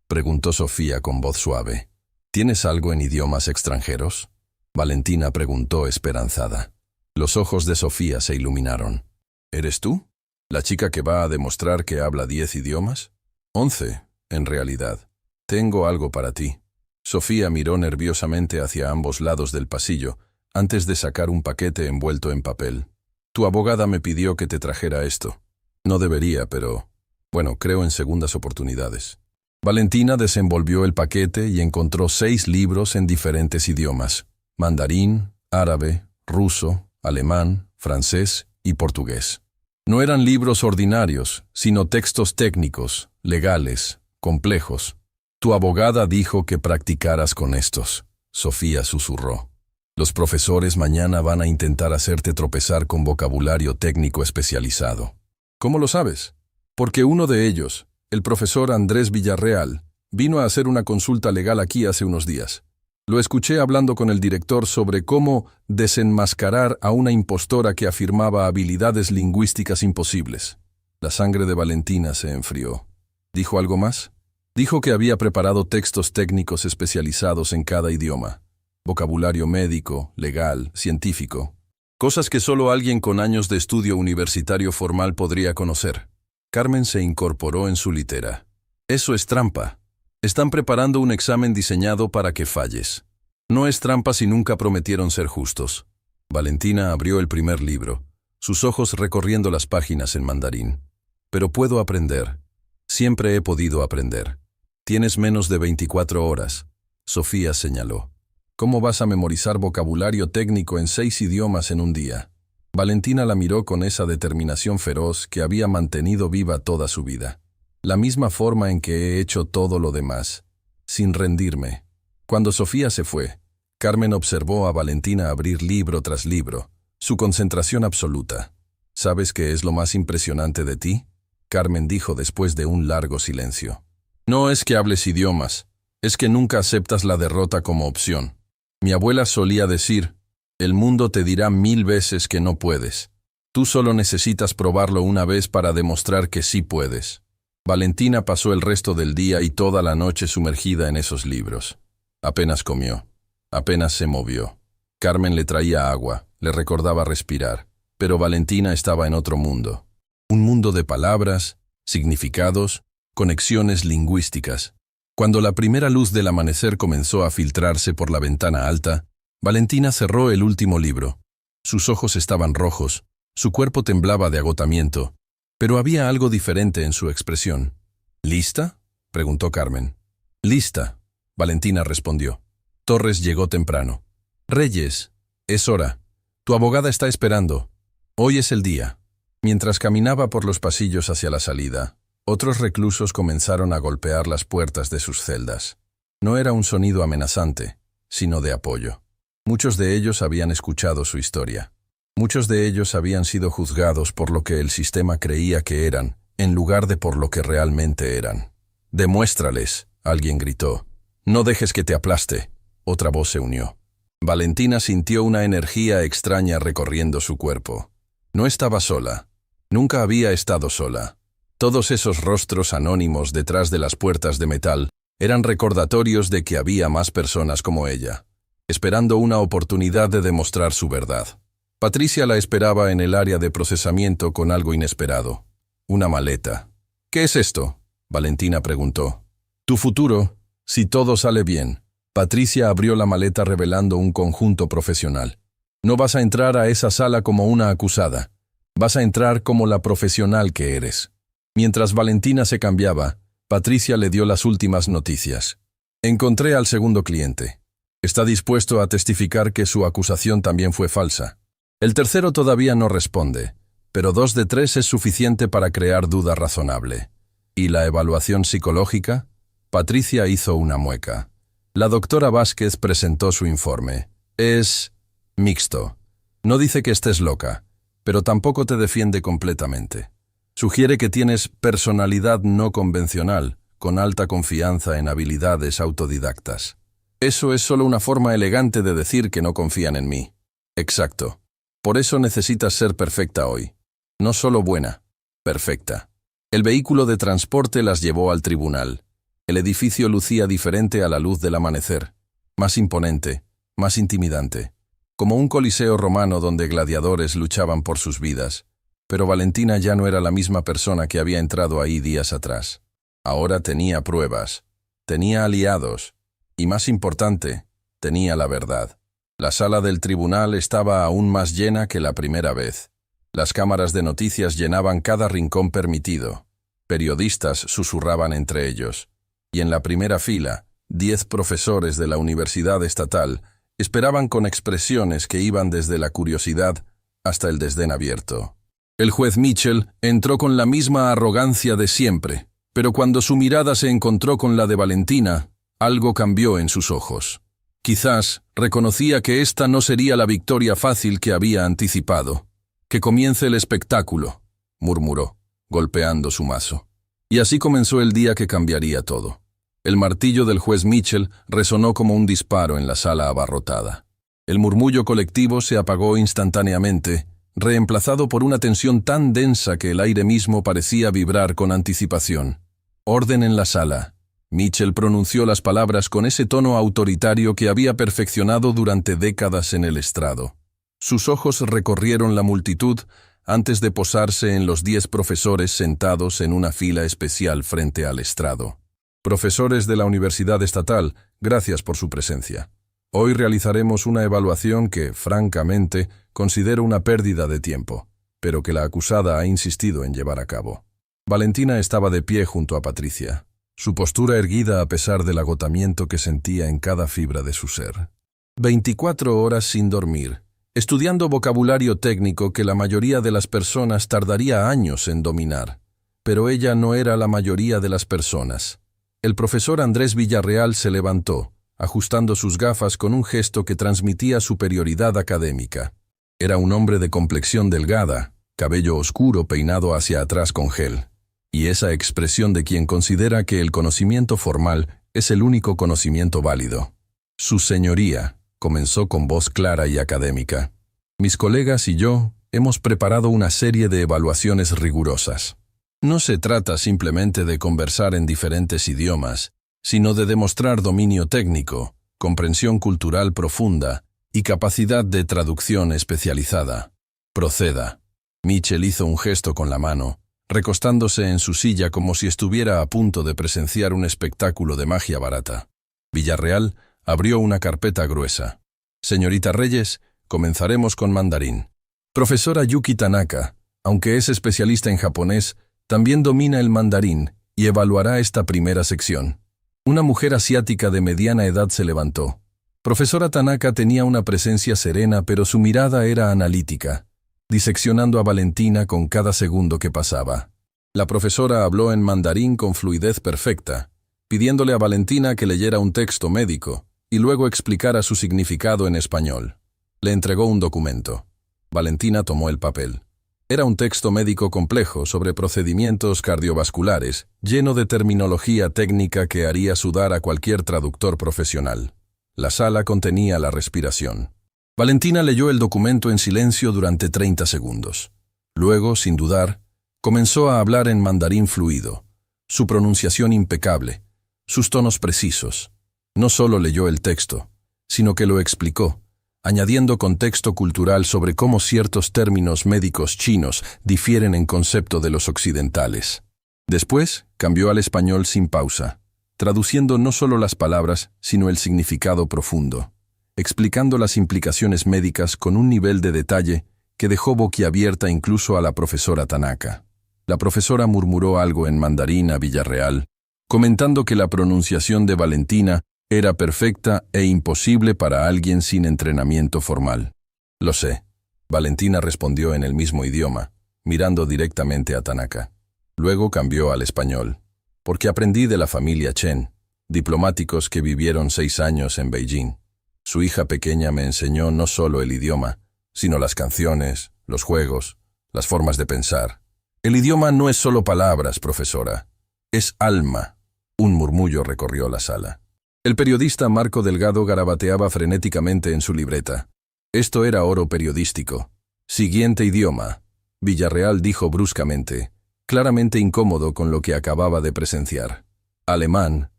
preguntó Sofía con voz suave. ¿Tienes algo en idiomas extranjeros? Valentina preguntó esperanzada. Los ojos de Sofía se iluminaron. ¿Eres tú? ¿La chica que va a demostrar que habla 10 idiomas? 11, en realidad. Tengo algo para ti. Sofía miró nerviosamente hacia ambos lados del pasillo, antes de sacar un paquete envuelto en papel. Tu abogada me pidió que te trajera esto. No debería, pero... bueno, creo en segundas oportunidades. Valentina desenvolvió el paquete y encontró 6 libros en diferentes idiomas: mandarín, árabe, ruso, alemán, francés y portugués. No eran libros ordinarios, sino textos técnicos, legales, complejos. Tu abogada dijo que practicaras con estos, Sofía susurró. Los profesores mañana van a intentar hacerte tropezar con vocabulario técnico especializado. ¿Cómo lo sabes? Porque uno de ellos, el profesor Andrés Villarreal, vino a hacer una consulta legal aquí hace unos días. Lo escuché hablando con el director sobre cómo desenmascarar a una impostora que afirmaba habilidades lingüísticas imposibles. La sangre de Valentina se enfrió. ¿Dijo algo más? Dijo que había preparado textos técnicos especializados en cada idioma. Vocabulario médico, legal, científico. Cosas que solo alguien con años de estudio universitario formal podría conocer. Carmen se incorporó en su litera. Eso es trampa. Están preparando un examen diseñado para que falles. No es trampa si nunca prometieron ser justos. Valentina abrió el primer libro, sus ojos recorriendo las páginas en mandarín. Pero puedo aprender. Siempre he podido aprender. Tienes menos de 24 horas, Sofía señaló. ¿Cómo vas a memorizar vocabulario técnico en 6 idiomas en un día? Valentina la miró con esa determinación feroz que había mantenido viva toda su vida. La misma forma en que he hecho todo lo demás, sin rendirme. Cuando Sofía se fue, Carmen observó a Valentina abrir libro tras libro, su concentración absoluta. ¿Sabes qué es lo más impresionante de ti?, Carmen dijo después de un largo silencio. No es que hables idiomas, es que nunca aceptas la derrota como opción. Mi abuela solía decir, el mundo te dirá 1000 veces que no puedes. Tú solo necesitas probarlo una vez para demostrar que sí puedes. Valentina pasó el resto del día y toda la noche sumergida en esos libros. Apenas comió. Apenas se movió. Carmen le traía agua, le recordaba respirar, pero Valentina estaba en otro mundo. Un mundo de palabras, significados, conexiones lingüísticas. Cuando la primera luz del amanecer comenzó a filtrarse por la ventana alta, Valentina cerró el último libro. Sus ojos estaban rojos, su cuerpo temblaba de agotamiento, pero había algo diferente en su expresión. ¿Lista?, preguntó Carmen. Lista, Valentina respondió. Torres llegó temprano. Reyes, es hora. Tu abogada está esperando. Hoy es el día. Mientras caminaba por los pasillos hacia la salida, otros reclusos comenzaron a golpear las puertas de sus celdas. No era un sonido amenazante, sino de apoyo. Muchos de ellos habían escuchado su historia. Muchos de ellos habían sido juzgados por lo que el sistema creía que eran, en lugar de por lo que realmente eran. «Demuéstrales», alguien gritó. «No dejes que te aplaste», otra voz se unió. Valentina sintió una energía extraña recorriendo su cuerpo. No estaba sola. Nunca había estado sola. Todos esos rostros anónimos detrás de las puertas de metal eran recordatorios de que había más personas como ella, esperando una oportunidad de demostrar su verdad. Patricia la esperaba en el área de procesamiento con algo inesperado. Una maleta. «¿Qué es esto?», Valentina preguntó. «Tu futuro, si todo sale bien». Patricia abrió la maleta revelando un conjunto profesional. «No vas a entrar a esa sala como una acusada. Vas a entrar como la profesional que eres». Mientras Valentina se cambiaba, Patricia le dio las últimas noticias. «Encontré al segundo cliente. Está dispuesto a testificar que su acusación también fue falsa. El tercero todavía no responde, pero 2 de 3 es suficiente para crear duda razonable. ¿Y la evaluación psicológica?». Patricia hizo una mueca. La doctora Vázquez presentó su informe. Es mixto. No dice que estés loca, pero tampoco te defiende completamente. Sugiere que tienes personalidad no convencional, con alta confianza en habilidades autodidactas. Eso es solo una forma elegante de decir que no confían en mí. Exacto. Por eso necesitas ser perfecta hoy. No solo buena, perfecta. El vehículo de transporte las llevó al tribunal. El edificio lucía diferente a la luz del amanecer. más imponente, más intimidante, como un coliseo romano donde gladiadores luchaban por sus vidas. Pero Valentina ya no era la misma persona que había entrado ahí días atrás. Ahora tenía pruebas, tenía aliados, y más importante, tenía la verdad. La sala del tribunal estaba aún más llena que la primera vez. Las cámaras de noticias llenaban cada rincón permitido. Periodistas susurraban entre ellos. Y en la primera fila, 10 profesores de la Universidad Estatal esperaban con expresiones que iban desde la curiosidad hasta el desdén abierto. El juez Mitchell entró con la misma arrogancia de siempre, pero cuando su mirada se encontró con la de Valentina, algo cambió en sus ojos. Quizás reconocía que esta no sería la victoria fácil que había anticipado. «Que comience el espectáculo», murmuró, golpeando su mazo. Y así comenzó el día que cambiaría todo. El martillo del juez Mitchell resonó como un disparo en la sala abarrotada. El murmullo colectivo se apagó instantáneamente, reemplazado por una tensión tan densa que el aire mismo parecía vibrar con anticipación. «Orden en la sala». Mitchell pronunció las palabras con ese tono autoritario que había perfeccionado durante décadas en el estrado. Sus ojos recorrieron la multitud antes de posarse en los 10 profesores sentados en una fila especial frente al estrado. «Profesores de la Universidad Estatal, gracias por su presencia. Hoy realizaremos una evaluación que, francamente, considero una pérdida de tiempo, pero que la acusada ha insistido en llevar a cabo». Valentina estaba de pie junto a Patricia, su postura erguida a pesar del agotamiento que sentía en cada fibra de su ser. 24 horas sin dormir, estudiando vocabulario técnico que la mayoría de las personas tardaría años en dominar. Pero ella no era la mayoría de las personas. El profesor Andrés Villarreal se levantó, ajustando sus gafas con un gesto que transmitía superioridad académica. Era un hombre de complexión delgada, cabello oscuro peinado hacia atrás con gel, y esa expresión de quien considera que el conocimiento formal es el único conocimiento válido. «Su señoría», comenzó con voz clara y académica, «mis colegas y yo hemos preparado una serie de evaluaciones rigurosas. No se trata simplemente de conversar en diferentes idiomas, sino de demostrar dominio técnico, comprensión cultural profunda y capacidad de traducción especializada. Proceda». Mitchell hizo un gesto con la mano, recostándose en su silla como si estuviera a punto de presenciar un espectáculo de magia barata. Villarreal abrió una carpeta gruesa. «Señorita Reyes, comenzaremos con mandarín. Profesora Yuki Tanaka, aunque es especialista en japonés, también domina el mandarín y evaluará esta primera sección». Una mujer asiática de mediana edad se levantó. Profesora Tanaka tenía una presencia serena, pero su mirada era analítica, diseccionando a Valentina con cada segundo que pasaba. La profesora habló en mandarín con fluidez perfecta, pidiéndole a Valentina que leyera un texto médico y luego explicara su significado en español. Le entregó un documento. Valentina tomó el papel. Era un texto médico complejo sobre procedimientos cardiovasculares, lleno de terminología técnica que haría sudar a cualquier traductor profesional. La sala contenía la respiración. Valentina leyó el documento en silencio durante 30 segundos. Luego, sin dudar, comenzó a hablar en mandarín fluido, su pronunciación impecable, sus tonos precisos. No solo leyó el texto, sino que lo explicó, añadiendo contexto cultural sobre cómo ciertos términos médicos chinos difieren en concepto de los occidentales. Después, cambió al español sin pausa, traduciendo no solo las palabras, sino el significado profundo, explicando las implicaciones médicas con un nivel de detalle que dejó boquiabierta incluso a la profesora Tanaka. La profesora murmuró algo en mandarín a Villarreal, comentando que la pronunciación de Valentina era perfecta e imposible para alguien sin entrenamiento formal. «Lo sé», Valentina respondió en el mismo idioma, mirando directamente a Tanaka. Luego cambió al español. «Porque aprendí de la familia Chen, diplomáticos que vivieron 6 años en Beijing. Su hija pequeña me enseñó no solo el idioma, sino las canciones, los juegos, las formas de pensar. El idioma no es solo palabras, profesora. Es alma». Un murmullo recorrió la sala. El periodista Marco Delgado garabateaba frenéticamente en su libreta. Esto era oro periodístico. «Siguiente idioma», Villarreal dijo bruscamente, claramente incómodo con lo que acababa de presenciar. «Alemán,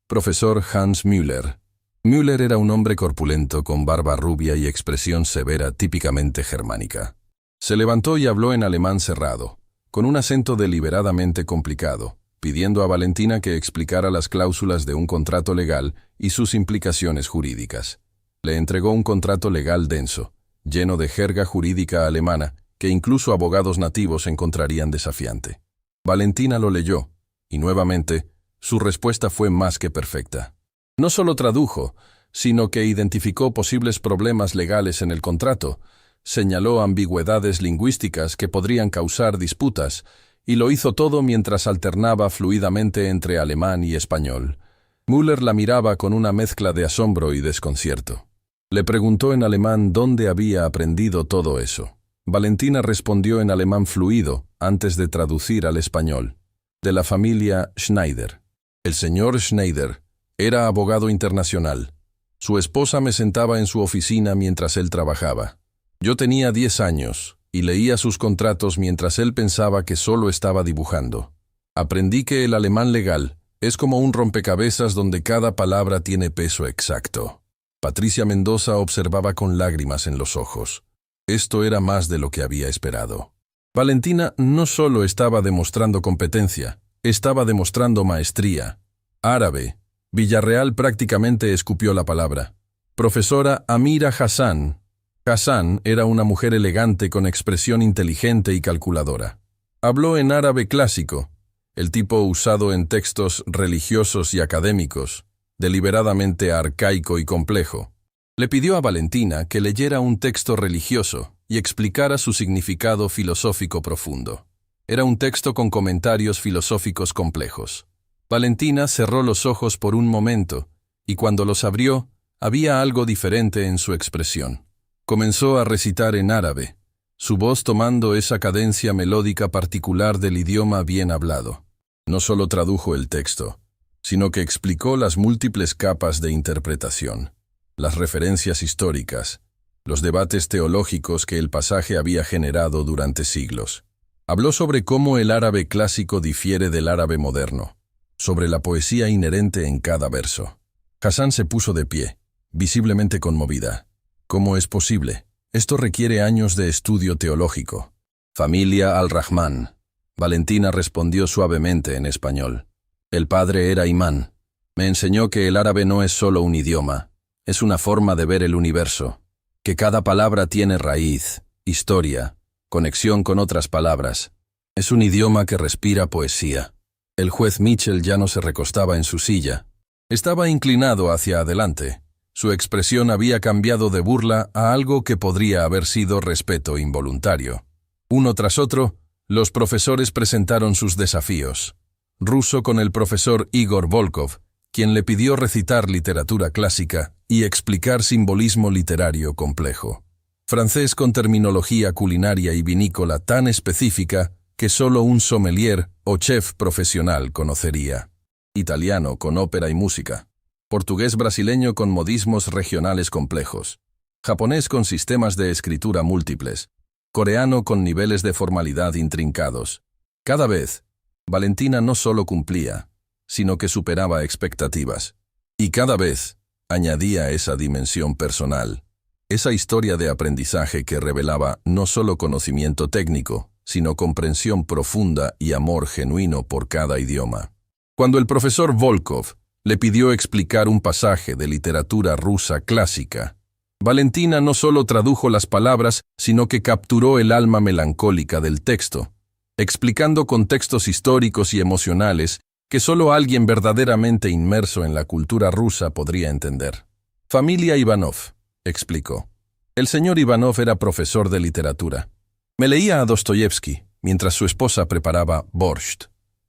profesor Hans Müller». Müller era un hombre corpulento con barba rubia y expresión severa típicamente germánica. Se levantó y habló en alemán cerrado, con un acento deliberadamente complicado, pidiendo a Valentina que explicara las cláusulas de un contrato legal y sus implicaciones jurídicas. Le entregó un contrato legal denso, lleno de jerga jurídica alemana, que incluso abogados nativos encontrarían desafiante. Valentina lo leyó, y nuevamente, su respuesta fue más que perfecta. No solo tradujo, sino que identificó posibles problemas legales en el contrato, señaló ambigüedades lingüísticas que podrían causar disputas, y lo hizo todo mientras alternaba fluidamente entre alemán y español. Müller la miraba con una mezcla de asombro y desconcierto. Le preguntó en alemán dónde había aprendido todo eso. Valentina respondió en alemán fluido, antes de traducir al español. De la familia Schneider. El señor Schneider era abogado internacional. Su esposa me sentaba en su oficina mientras él trabajaba. Yo tenía 10 años y leía sus contratos mientras él pensaba que solo estaba dibujando. Aprendí que el alemán legal es como un rompecabezas donde cada palabra tiene peso exacto. Patricia Mendoza observaba con lágrimas en los ojos. Esto era más de lo que había esperado. Valentina no solo estaba demostrando competencia, estaba demostrando maestría. Árabe. Villarreal prácticamente escupió la palabra. Profesora Amira Hassan. Hassan era una mujer elegante con expresión inteligente y calculadora. Habló en árabe clásico, el tipo usado en textos religiosos y académicos, deliberadamente arcaico y complejo. Le pidió a Valentina que leyera un texto religioso y explicara su significado filosófico profundo. Era un texto con comentarios filosóficos complejos. Valentina cerró los ojos por un momento, y cuando los abrió, había algo diferente en su expresión. Comenzó a recitar en árabe, su voz tomando esa cadencia melódica particular del idioma bien hablado. No solo tradujo el texto, sino que explicó las múltiples capas de interpretación, las referencias históricas, los debates teológicos que el pasaje había generado durante siglos. Habló sobre cómo el árabe clásico difiere del árabe moderno, sobre la poesía inherente en cada verso. Hassan se puso de pie, visiblemente conmovida. ¿Cómo es posible? Esto requiere años de estudio teológico. Familia Al-Rahman. Valentina respondió suavemente en español. El padre era imán. Me enseñó que el árabe no es solo un idioma, es una forma de ver el universo, que cada palabra tiene raíz, historia, conexión con otras palabras. Es un idioma que respira poesía. El juez Mitchell ya no se recostaba en su silla. Estaba inclinado hacia adelante. Su expresión había cambiado de burla a algo que podría haber sido respeto involuntario. Uno tras otro, los profesores presentaron sus desafíos. Ruso con el profesor Igor Volkov, quien le pidió recitar literatura clásica y explicar simbolismo literario complejo. Francés con terminología culinaria y vinícola tan específica que solo un sommelier o chef profesional conocería. Italiano con ópera y música. Portugués brasileño con modismos regionales complejos. Japonés con sistemas de escritura múltiples. Coreano con niveles de formalidad intrincados. Cada vez, Valentina no solo cumplía, sino que superaba expectativas. Y cada vez, añadía esa dimensión personal, esa historia de aprendizaje que revelaba no solo conocimiento técnico, sino comprensión profunda y amor genuino por cada idioma. Cuando el profesor Volkov le pidió explicar un pasaje de literatura rusa clásica, Valentina no solo tradujo las palabras, sino que capturó el alma melancólica del texto, explicando contextos históricos y emocionales que solo alguien verdaderamente inmerso en la cultura rusa podría entender. Familia Ivanov, explicó. El señor Ivanov era profesor de literatura. Me leía a Dostoyevsky mientras su esposa preparaba borscht.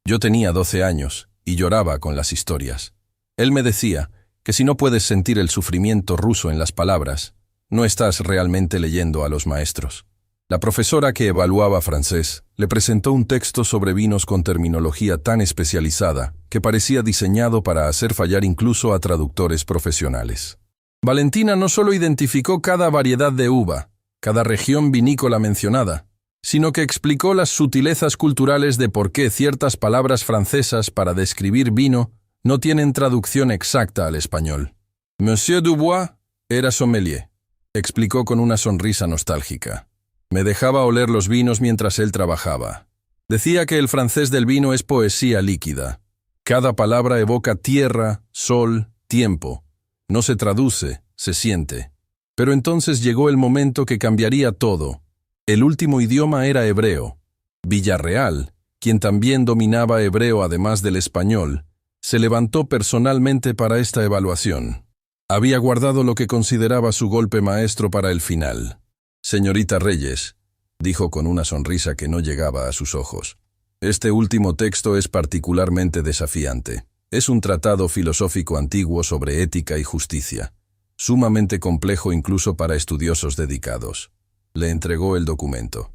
Yo tenía 12 años y lloraba con las historias. Él me decía que si no puedes sentir el sufrimiento ruso en las palabras, no estás realmente leyendo a los maestros. La profesora que evaluaba francés le presentó un texto sobre vinos con terminología tan especializada que parecía diseñado para hacer fallar incluso a traductores profesionales. Valentina no solo identificó cada variedad de uva, cada región vinícola mencionada, sino que explicó las sutilezas culturales de por qué ciertas palabras francesas para describir vino no tienen traducción exacta al español. Monsieur Dubois era sommelier, explicó con una sonrisa nostálgica. Me dejaba oler los vinos mientras él trabajaba. Decía que el francés del vino es poesía líquida. Cada palabra evoca tierra, sol, tiempo. No se traduce, se siente. Pero entonces llegó el momento que cambiaría todo. El último idioma era hebreo. Villarreal, quien también dominaba hebreo además del español, se levantó personalmente para esta evaluación. Había guardado lo que consideraba su golpe maestro para el final. Señorita Reyes, dijo con una sonrisa que no llegaba a sus ojos, este último texto es particularmente desafiante. Es un tratado filosófico antiguo sobre ética y justicia, sumamente complejo incluso para estudiosos dedicados. Le entregó el documento.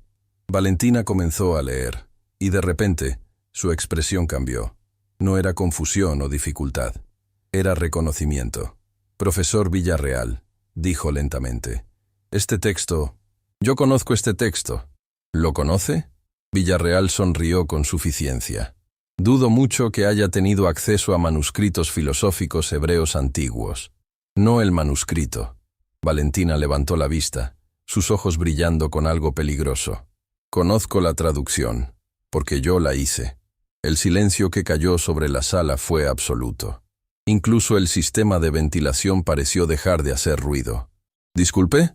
Valentina comenzó a leer, y de repente, su expresión cambió. No era confusión o dificultad, era reconocimiento. Profesor Villarreal, dijo lentamente, este texto... Yo conozco este texto. ¿Lo conoce? Villarreal sonrió con suficiencia. Dudo mucho que haya tenido acceso a manuscritos filosóficos hebreos antiguos. No el manuscrito. Valentina levantó la vista, sus ojos brillando con algo peligroso. Conozco la traducción, porque yo la hice. El silencio que cayó sobre la sala fue absoluto. Incluso el sistema de ventilación pareció dejar de hacer ruido. ¿Disculpe?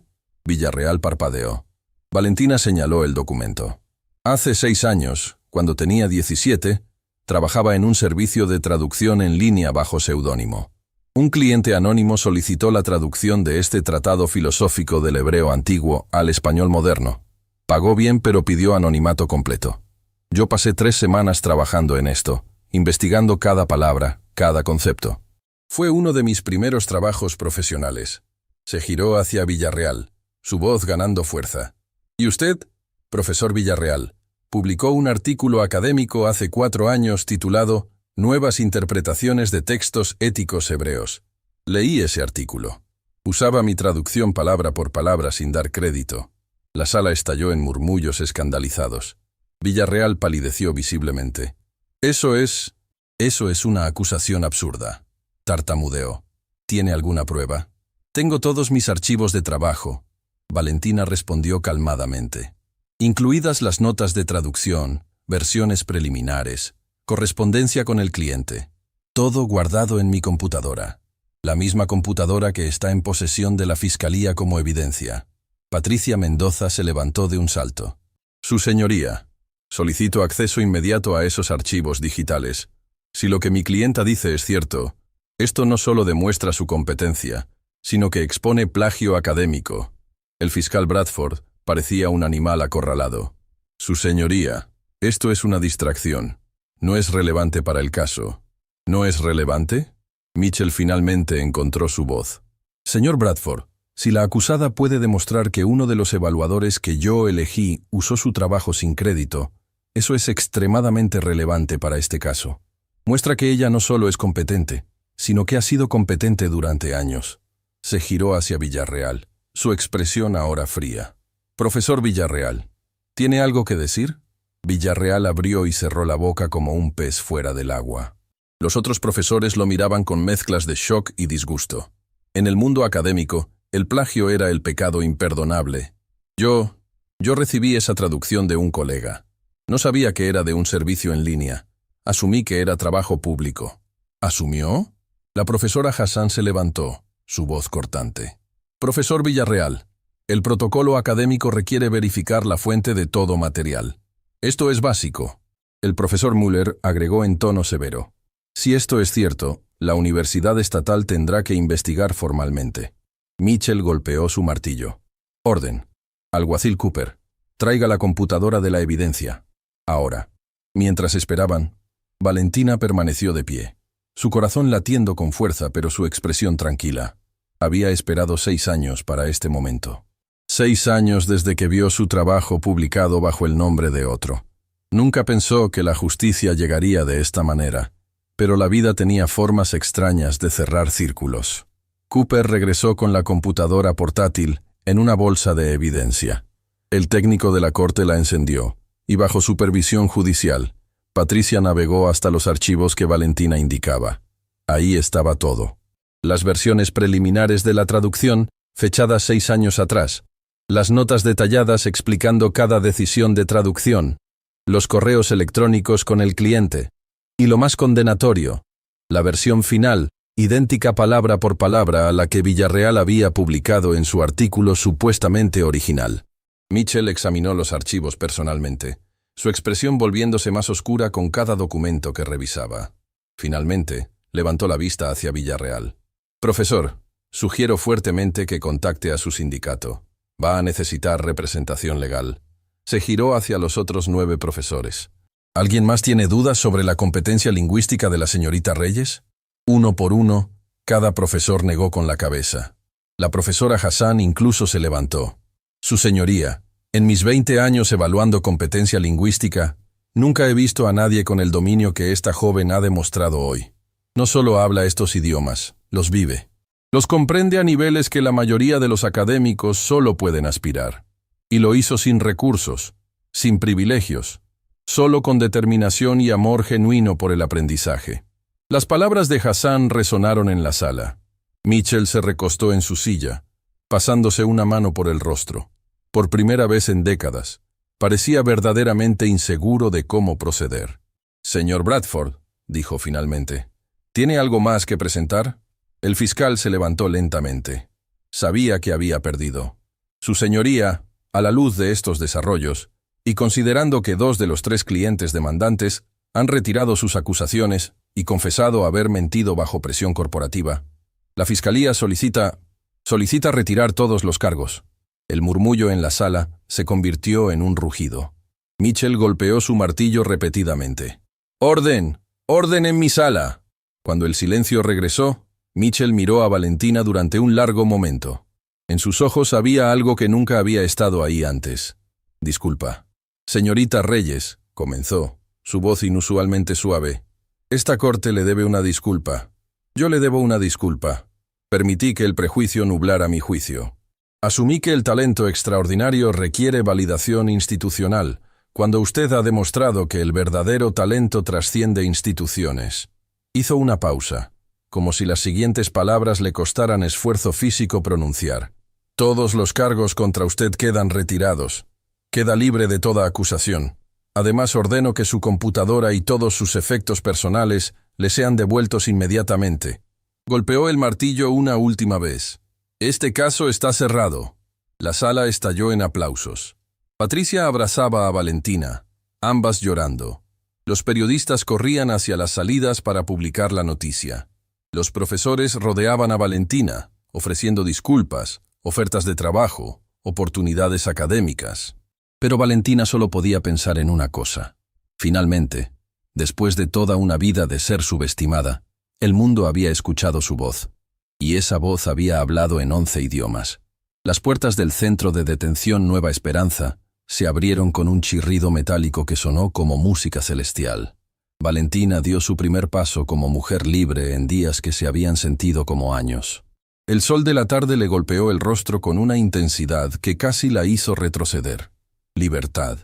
Villarreal parpadeó. Valentina señaló el documento. Hace 6 años, cuando tenía 17, trabajaba en un servicio de traducción en línea bajo seudónimo. Un cliente anónimo solicitó la traducción de este tratado filosófico del hebreo antiguo al español moderno. Pagó bien, pero pidió anonimato completo. Yo pasé 3 semanas trabajando en esto, investigando cada palabra, cada concepto. Fue uno de mis primeros trabajos profesionales. Se giró hacia Villarreal, su voz ganando fuerza. ¿Y usted, profesor Villarreal, publicó un artículo académico hace 4 años titulado Nuevas interpretaciones de textos éticos hebreos? Leí ese artículo. Usaba mi traducción palabra por palabra sin dar crédito. La sala estalló en murmullos escandalizados. Villarreal palideció visiblemente. Eso es una acusación absurda. Tartamudeó. ¿Tiene alguna prueba? Tengo todos mis archivos de trabajo. Valentina respondió calmadamente. Incluidas las notas de traducción, versiones preliminares, correspondencia con el cliente. Todo guardado en mi computadora. La misma computadora que está en posesión de la Fiscalía como evidencia. Patricia Mendoza se levantó de un salto. Su señoría, solicito acceso inmediato a esos archivos digitales. Si lo que mi clienta dice es cierto, esto no solo demuestra su competencia, sino que expone plagio académico. El fiscal Bradford parecía un animal acorralado. Su señoría, esto es una distracción. No es relevante para el caso. ¿No es relevante? Mitchell finalmente encontró su voz. Señor Bradford, si la acusada puede demostrar que uno de los evaluadores que yo elegí usó su trabajo sin crédito, eso es extremadamente relevante para este caso. Muestra que ella no solo es competente, sino que ha sido competente durante años. Se giró hacia Villarreal, su expresión ahora fría. Profesor Villarreal, ¿tiene algo que decir? Villarreal abrió y cerró la boca como un pez fuera del agua. Los otros profesores lo miraban con mezclas de shock y disgusto. En el mundo académico, el plagio era el pecado imperdonable. Yo recibí esa traducción de un colega. No sabía que era de un servicio en línea. Asumí que era trabajo público. ¿Asumió? La profesora Hassan se levantó, su voz cortante. Profesor Villarreal, el protocolo académico requiere verificar la fuente de todo material. Esto es básico. El profesor Müller agregó en tono severo. Si esto es cierto, la Universidad Estatal tendrá que investigar formalmente. Mitchell golpeó su martillo. Orden. Alguacil Cooper, traiga la computadora de la evidencia. Ahora. Mientras esperaban, Valentina permaneció de pie. Su corazón latiendo con fuerza, pero su expresión tranquila. Había esperado 6 años para este momento. 6 años desde que vio su trabajo publicado bajo el nombre de otro. Nunca pensó que la justicia llegaría de esta manera, pero la vida tenía formas extrañas de cerrar círculos. Cooper regresó con la computadora portátil en una bolsa de evidencia. El técnico de la corte la encendió, y bajo supervisión judicial, Patricia navegó hasta los archivos que Valentina indicaba. Ahí estaba todo. las versiones preliminares de la traducción, fechadas 6 años atrás, las notas detalladas explicando cada decisión de traducción, los correos electrónicos con el cliente, y lo más condenatorio, la versión final, idéntica palabra por palabra a la que Villarreal había publicado en su artículo supuestamente original. Mitchell examinó los archivos personalmente, su expresión volviéndose más oscura con cada documento que revisaba. Finalmente, levantó la vista hacia Villarreal. «Profesor, sugiero fuertemente que contacte a su sindicato. Va a necesitar representación legal». Se giró hacia los otros 9 profesores. ¿Alguien más tiene dudas sobre la competencia lingüística de la señorita Reyes? Uno por uno, cada profesor negó con la cabeza. La profesora Hassan incluso se levantó. «Su señoría, en mis 20 años evaluando competencia lingüística, nunca he visto a nadie con el dominio que esta joven ha demostrado hoy. No solo habla estos idiomas, los vive. Los comprende a niveles que la mayoría de los académicos solo pueden aspirar. Y lo hizo sin recursos, sin privilegios, solo con determinación y amor genuino por el aprendizaje». Las palabras de Hassan resonaron en la sala. Mitchell se recostó en su silla, pasándose una mano por el rostro. Por primera vez en décadas, parecía verdaderamente inseguro de cómo proceder. «Señor Bradford», dijo finalmente, «¿tiene algo más que presentar?» El fiscal se levantó lentamente. Sabía que había perdido. Su señoría, a la luz de estos desarrollos, y considerando que 2 de los 3 clientes demandantes han retirado sus acusaciones y confesado haber mentido bajo presión corporativa, la Fiscalía solicita retirar todos los cargos. El murmullo en la sala se convirtió en un rugido. Mitchell golpeó su martillo repetidamente. «¡Orden! ¡Orden en mi sala!». Cuando el silencio regresó, Mitchell miró a Valentina durante un largo momento. En sus ojos había algo que nunca había estado ahí antes. «Disculpa. Señorita Reyes», comenzó, su voz inusualmente suave. «Esta corte le debe una disculpa. Yo le debo una disculpa. Permití que el prejuicio nublara mi juicio. Asumí que el talento extraordinario requiere validación institucional, cuando usted ha demostrado que el verdadero talento trasciende instituciones». Hizo una pausa, como si las siguientes palabras le costaran esfuerzo físico pronunciar. «Todos los cargos contra usted quedan retirados. Queda libre de toda acusación. Además ordeno que su computadora y todos sus efectos personales le sean devueltos inmediatamente». Golpeó el martillo una última vez. «Este caso está cerrado». La sala estalló en aplausos. Patricia abrazaba a Valentina, ambas llorando. Los periodistas corrían hacia las salidas para publicar la noticia. Los profesores rodeaban a Valentina, ofreciendo disculpas, ofertas de trabajo, oportunidades académicas. Pero Valentina solo podía pensar en una cosa. Finalmente, después de toda una vida de ser subestimada, el mundo había escuchado su voz. Y esa voz había hablado en 11 idiomas. Las puertas del centro de detención Nueva Esperanza se abrieron con un chirrido metálico que sonó como música celestial. Valentina dio su primer paso como mujer libre en días que se habían sentido como años. El sol de la tarde le golpeó el rostro con una intensidad que casi la hizo retroceder. Libertad,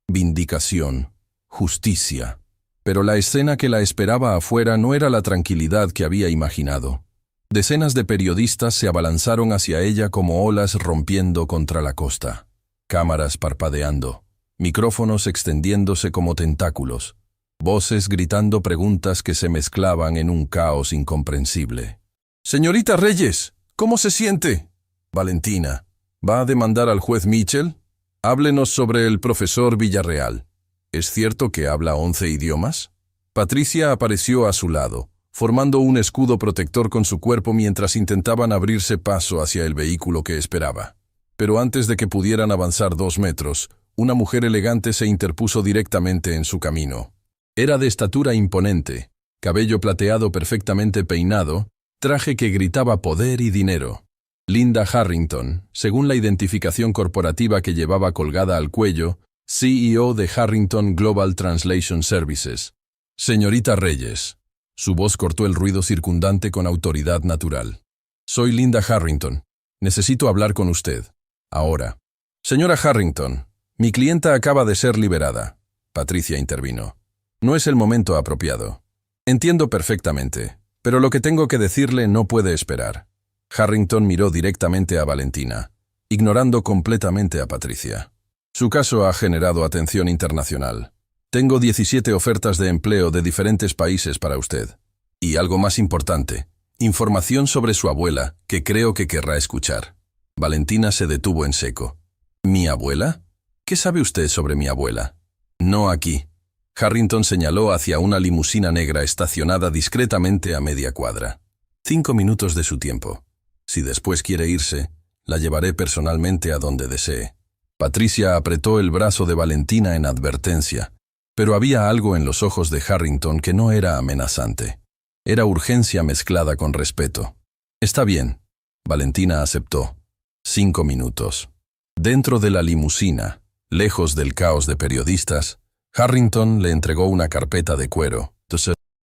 vindicación, justicia. Pero la escena que la esperaba afuera no era la tranquilidad que había imaginado. Decenas de periodistas se abalanzaron hacia ella como olas rompiendo contra la costa. Cámaras parpadeando, micrófonos extendiéndose como tentáculos, voces gritando preguntas que se mezclaban en un caos incomprensible. «Señorita Reyes, ¿cómo se siente?» «Valentina, ¿va a demandar al juez Mitchell? Háblenos sobre el profesor Villarreal. ¿Es cierto que habla 11 idiomas?» Patricia apareció a su lado, formando un escudo protector con su cuerpo mientras intentaban abrirse paso hacia el vehículo que esperaba. Pero antes de que pudieran avanzar 2 metros, una mujer elegante se interpuso directamente en su camino. Era de estatura imponente, cabello plateado perfectamente peinado, traje que gritaba poder y dinero. Linda Harrington, según la identificación corporativa que llevaba colgada al cuello, CEO de Harrington Global Translation Services. «Señorita Reyes». Su voz cortó el ruido circundante con autoridad natural. «Soy Linda Harrington. Necesito hablar con usted. Ahora». «Señora Harrington, mi clienta acaba de ser liberada». Patricia intervino. «No es el momento apropiado». «Entiendo perfectamente. Pero lo que tengo que decirle no puede esperar. Harrington miró directamente a Valentina, ignorando completamente a Patricia. Su caso ha generado atención internacional. Tengo 17 ofertas de empleo de diferentes países para usted. Y algo más importante, información sobre su abuela que creo que querrá escuchar. Valentina se detuvo en seco. ¿Mi abuela? ¿Qué sabe usted sobre mi abuela? No aquí. Harrington señaló hacia una limusina negra estacionada discretamente a media cuadra. 5 minutos de su tiempo. Si después quiere irse, la llevaré personalmente a donde desee. Patricia apretó el brazo de Valentina en advertencia, pero había algo en los ojos de Harrington que no era amenazante. Era urgencia mezclada con respeto. Está bien. Valentina aceptó. 5 minutos. Dentro de la limusina, lejos del caos de periodistas, Harrington le entregó una carpeta de cuero.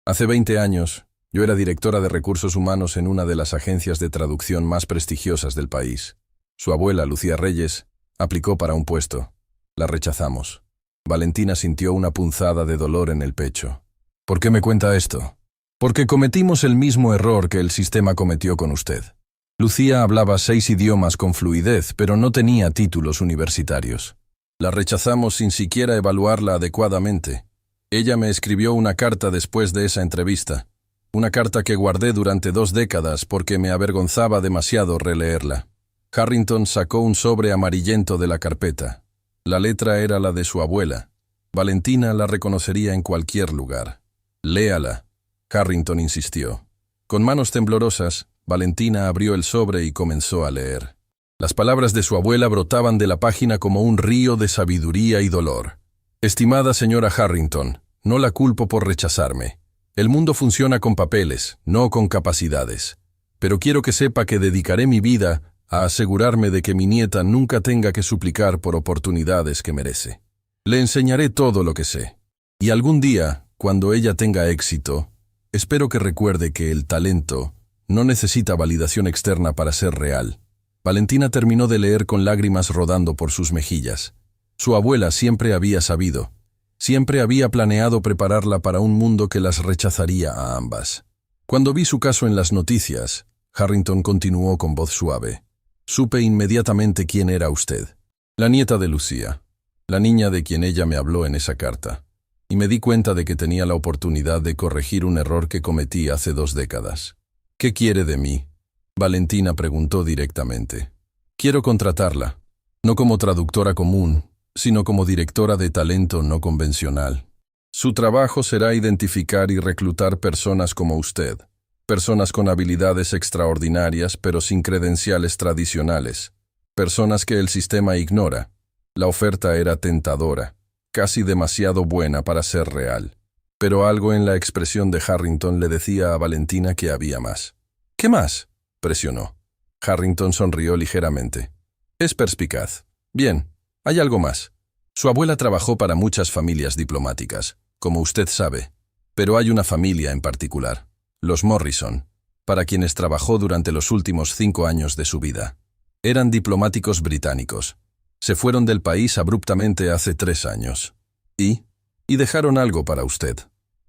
Hace 20 años, yo era directora de recursos humanos en una de las agencias de traducción más prestigiosas del país. Su abuela, Lucía Reyes, aplicó para un puesto. La rechazamos. Valentina sintió una punzada de dolor en el pecho. ¿Por qué me cuenta esto? Porque cometimos el mismo error que el sistema cometió con usted. Lucía hablaba 6 idiomas con fluidez, pero no tenía títulos universitarios. La rechazamos sin siquiera evaluarla adecuadamente. Ella me escribió una carta después de esa entrevista. Una carta que guardé durante 2 décadas porque me avergonzaba demasiado releerla. Harrington sacó un sobre amarillento de la carpeta. La letra era la de su abuela. Valentina la reconocería en cualquier lugar. Léala. Harrington insistió. Con manos temblorosas, Valentina abrió el sobre y comenzó a leer. Las palabras de su abuela brotaban de la página como un río de sabiduría y dolor. Estimada señora Harrington, no la culpo por rechazarme. El mundo funciona con papeles, no con capacidades. Pero quiero que sepa que dedicaré mi vida a asegurarme de que mi nieta nunca tenga que suplicar por oportunidades que merece. Le enseñaré todo lo que sé. Y algún día, cuando ella tenga éxito, espero que recuerde que el talento no necesita validación externa para ser real. Valentina terminó de leer con lágrimas rodando por sus mejillas. Su abuela siempre había sabido. Siempre había planeado prepararla para un mundo que las rechazaría a ambas. Cuando vi su caso en las noticias, Harrington continuó con voz suave. Supe inmediatamente quién era usted. La nieta de Lucía. La niña de quien ella me habló en esa carta. Y me di cuenta de que tenía la oportunidad de corregir un error que cometí hace 2 décadas. ¿Qué quiere de mí? Valentina preguntó directamente. Quiero contratarla, no como traductora común, sino como directora de talento no convencional. Su trabajo será identificar y reclutar personas como usted, personas con habilidades extraordinarias pero sin credenciales tradicionales, personas que el sistema ignora. La oferta era tentadora, casi demasiado buena para ser real, pero algo en la expresión de Harrington le decía a Valentina que había más. ¿Qué más?, presionó. Harrington sonrió ligeramente. Es perspicaz. Bien. Hay algo más. Su abuela trabajó para muchas familias diplomáticas, como usted sabe, pero hay una familia en particular, los Morrison, para quienes trabajó durante los últimos 5 años de su vida. Eran diplomáticos británicos. Se fueron del país abruptamente hace 3 años. Y dejaron algo para usted.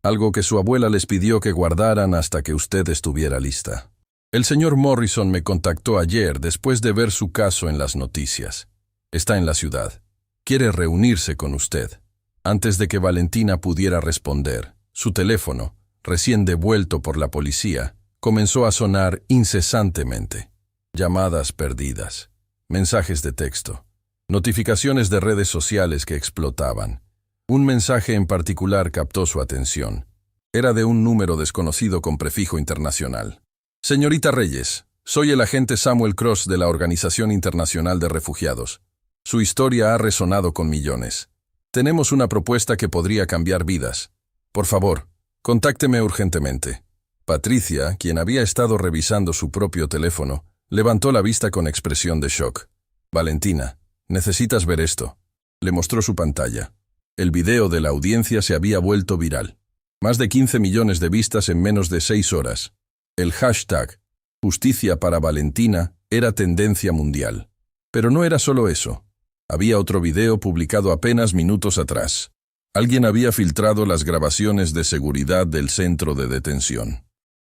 Algo que su abuela les pidió que guardaran hasta que usted estuviera lista. El señor Morrison me contactó ayer después de ver su caso en las noticias. Está en la ciudad. Quiere reunirse con usted. Antes de que Valentina pudiera responder, su teléfono, recién devuelto por la policía, comenzó a sonar incesantemente. Llamadas perdidas, mensajes de texto, notificaciones de redes sociales que explotaban. Un mensaje en particular captó su atención. Era de un número desconocido con prefijo internacional. Señorita Reyes, soy el agente Samuel Cross de la Organización Internacional de Refugiados. Su historia ha resonado con millones. Tenemos una propuesta que podría cambiar vidas. Por favor, contácteme urgentemente. Patricia, quien había estado revisando su propio teléfono, levantó la vista con expresión de shock. Valentina, necesitas ver esto. Le mostró su pantalla. El video de la audiencia se había vuelto viral. Más de 15 millones de vistas en menos de 6 horas. El hashtag Justicia para Valentina era tendencia mundial. Pero no era solo eso. Había otro video publicado apenas minutos atrás. Alguien había filtrado las grabaciones de seguridad del centro de detención.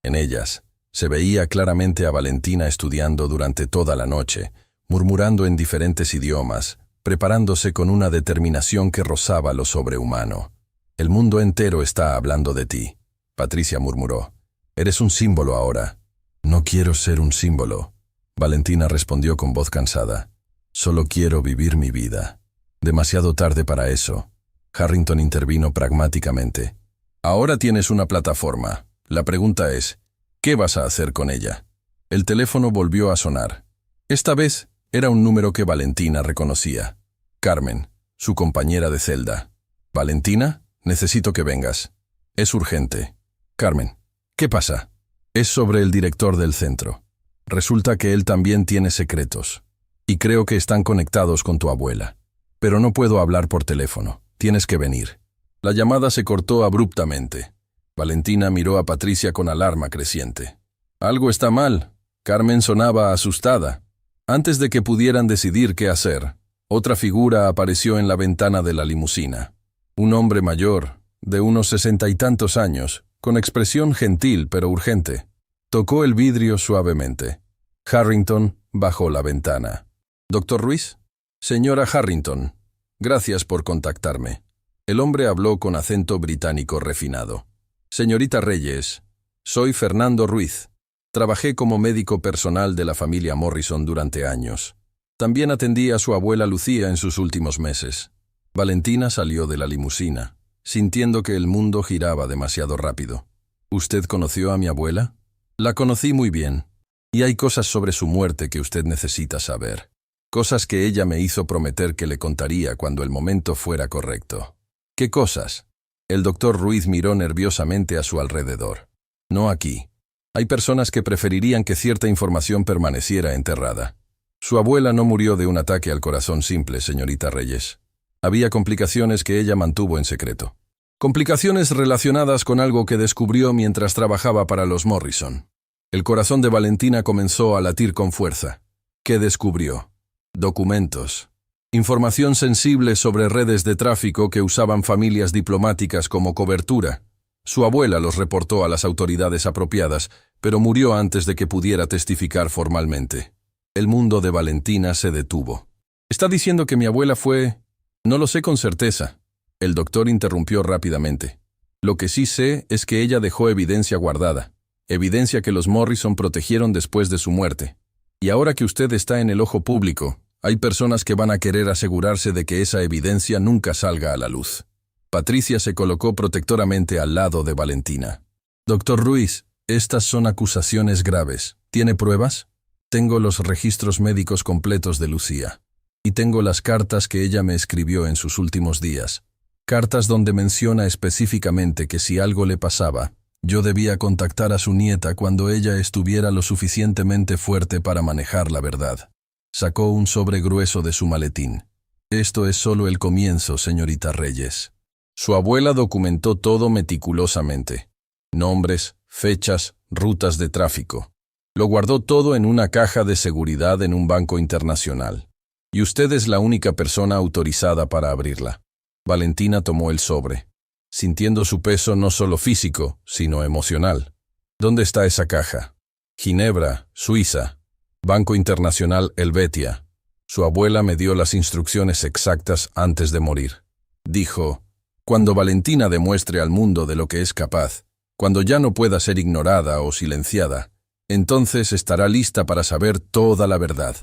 En ellas, se veía claramente a Valentina estudiando durante toda la noche, murmurando en diferentes idiomas, preparándose con una determinación que rozaba lo sobrehumano. «El mundo entero está hablando de ti», Patricia murmuró. «Eres un símbolo ahora». «No quiero ser un símbolo», Valentina respondió con voz cansada. «Solo quiero vivir mi vida». «Demasiado tarde para eso». Harrington intervino pragmáticamente. «Ahora tienes una plataforma. La pregunta es, ¿qué vas a hacer con ella?». El teléfono volvió a sonar. Esta vez era un número que Valentina reconocía. Carmen, su compañera de celda. «Valentina, necesito que vengas. Es urgente». «Carmen, ¿qué pasa?». «Es sobre el director del centro. Resulta que él también tiene secretos. Y creo que están conectados con tu abuela. Pero no puedo hablar por teléfono. Tienes que venir». La llamada se cortó abruptamente. Valentina miró a Patricia con alarma creciente. «Algo está mal». Carmen sonaba asustada. Antes de que pudieran decidir qué hacer, otra figura apareció en la ventana de la limusina. Un hombre mayor, de unos 60 y tantos años, con expresión gentil pero urgente. Tocó el vidrio suavemente. Harrington bajó la ventana. «¿Doctor Ruiz?» «Señora Harrington, gracias por contactarme». El hombre habló con acento británico refinado. «Señorita Reyes, soy Fernando Ruiz. Trabajé como médico personal de la familia Morrison durante años. También atendí a su abuela Lucía en sus últimos meses». Valentina salió de la limusina, sintiendo que el mundo giraba demasiado rápido. «¿Usted conoció a mi abuela?». «La conocí muy bien. Y hay cosas sobre su muerte que usted necesita saber. Cosas que ella me hizo prometer que le contaría cuando el momento fuera correcto». «¿Qué cosas?». El doctor Ruiz miró nerviosamente a su alrededor. «No aquí. Hay personas que preferirían que cierta información permaneciera enterrada. Su abuela no murió de un ataque al corazón simple, señorita Reyes. Había complicaciones que ella mantuvo en secreto. Complicaciones relacionadas con algo que descubrió mientras trabajaba para los Morrison». El corazón de Valentina comenzó a latir con fuerza. ¿Qué descubrió? Documentos. Información sensible sobre redes de tráfico que usaban familias diplomáticas como cobertura. Su abuela los reportó a las autoridades apropiadas, pero murió antes de que pudiera testificar formalmente. El mundo de Valentina se detuvo. «¿Está diciendo que mi abuela fue...?» «No lo sé con certeza». El doctor interrumpió rápidamente. «Lo que sí sé es que ella dejó evidencia guardada. Evidencia que los Morrison protegieron después de su muerte. Y ahora que usted está en el ojo público, hay personas que van a querer asegurarse de que esa evidencia nunca salga a la luz». Patricia se colocó protectoramente al lado de Valentina. «Doctor Ruiz, estas son acusaciones graves. ¿Tiene pruebas?». «Tengo los registros médicos completos de Lucía. Y tengo las cartas que ella me escribió en sus últimos días. Cartas donde menciona específicamente que si algo le pasaba, yo debía contactar a su nieta cuando ella estuviera lo suficientemente fuerte para manejar la verdad». Sacó un sobre grueso de su maletín. «Esto es solo el comienzo, señorita Reyes». Su abuela documentó todo meticulosamente. Nombres, fechas, rutas de tráfico. Lo guardó todo en una caja de seguridad en un banco internacional. Y usted es la única persona autorizada para abrirla. Valentina tomó el sobre, sintiendo su peso no solo físico, sino emocional. «¿Dónde está esa caja?». «Ginebra, Suiza. Banco Internacional Helvetia». Su abuela me dio las instrucciones exactas antes de morir. Dijo: «Cuando Valentina demuestre al mundo de lo que es capaz, cuando ya no pueda ser ignorada o silenciada, entonces estará lista para saber toda la verdad».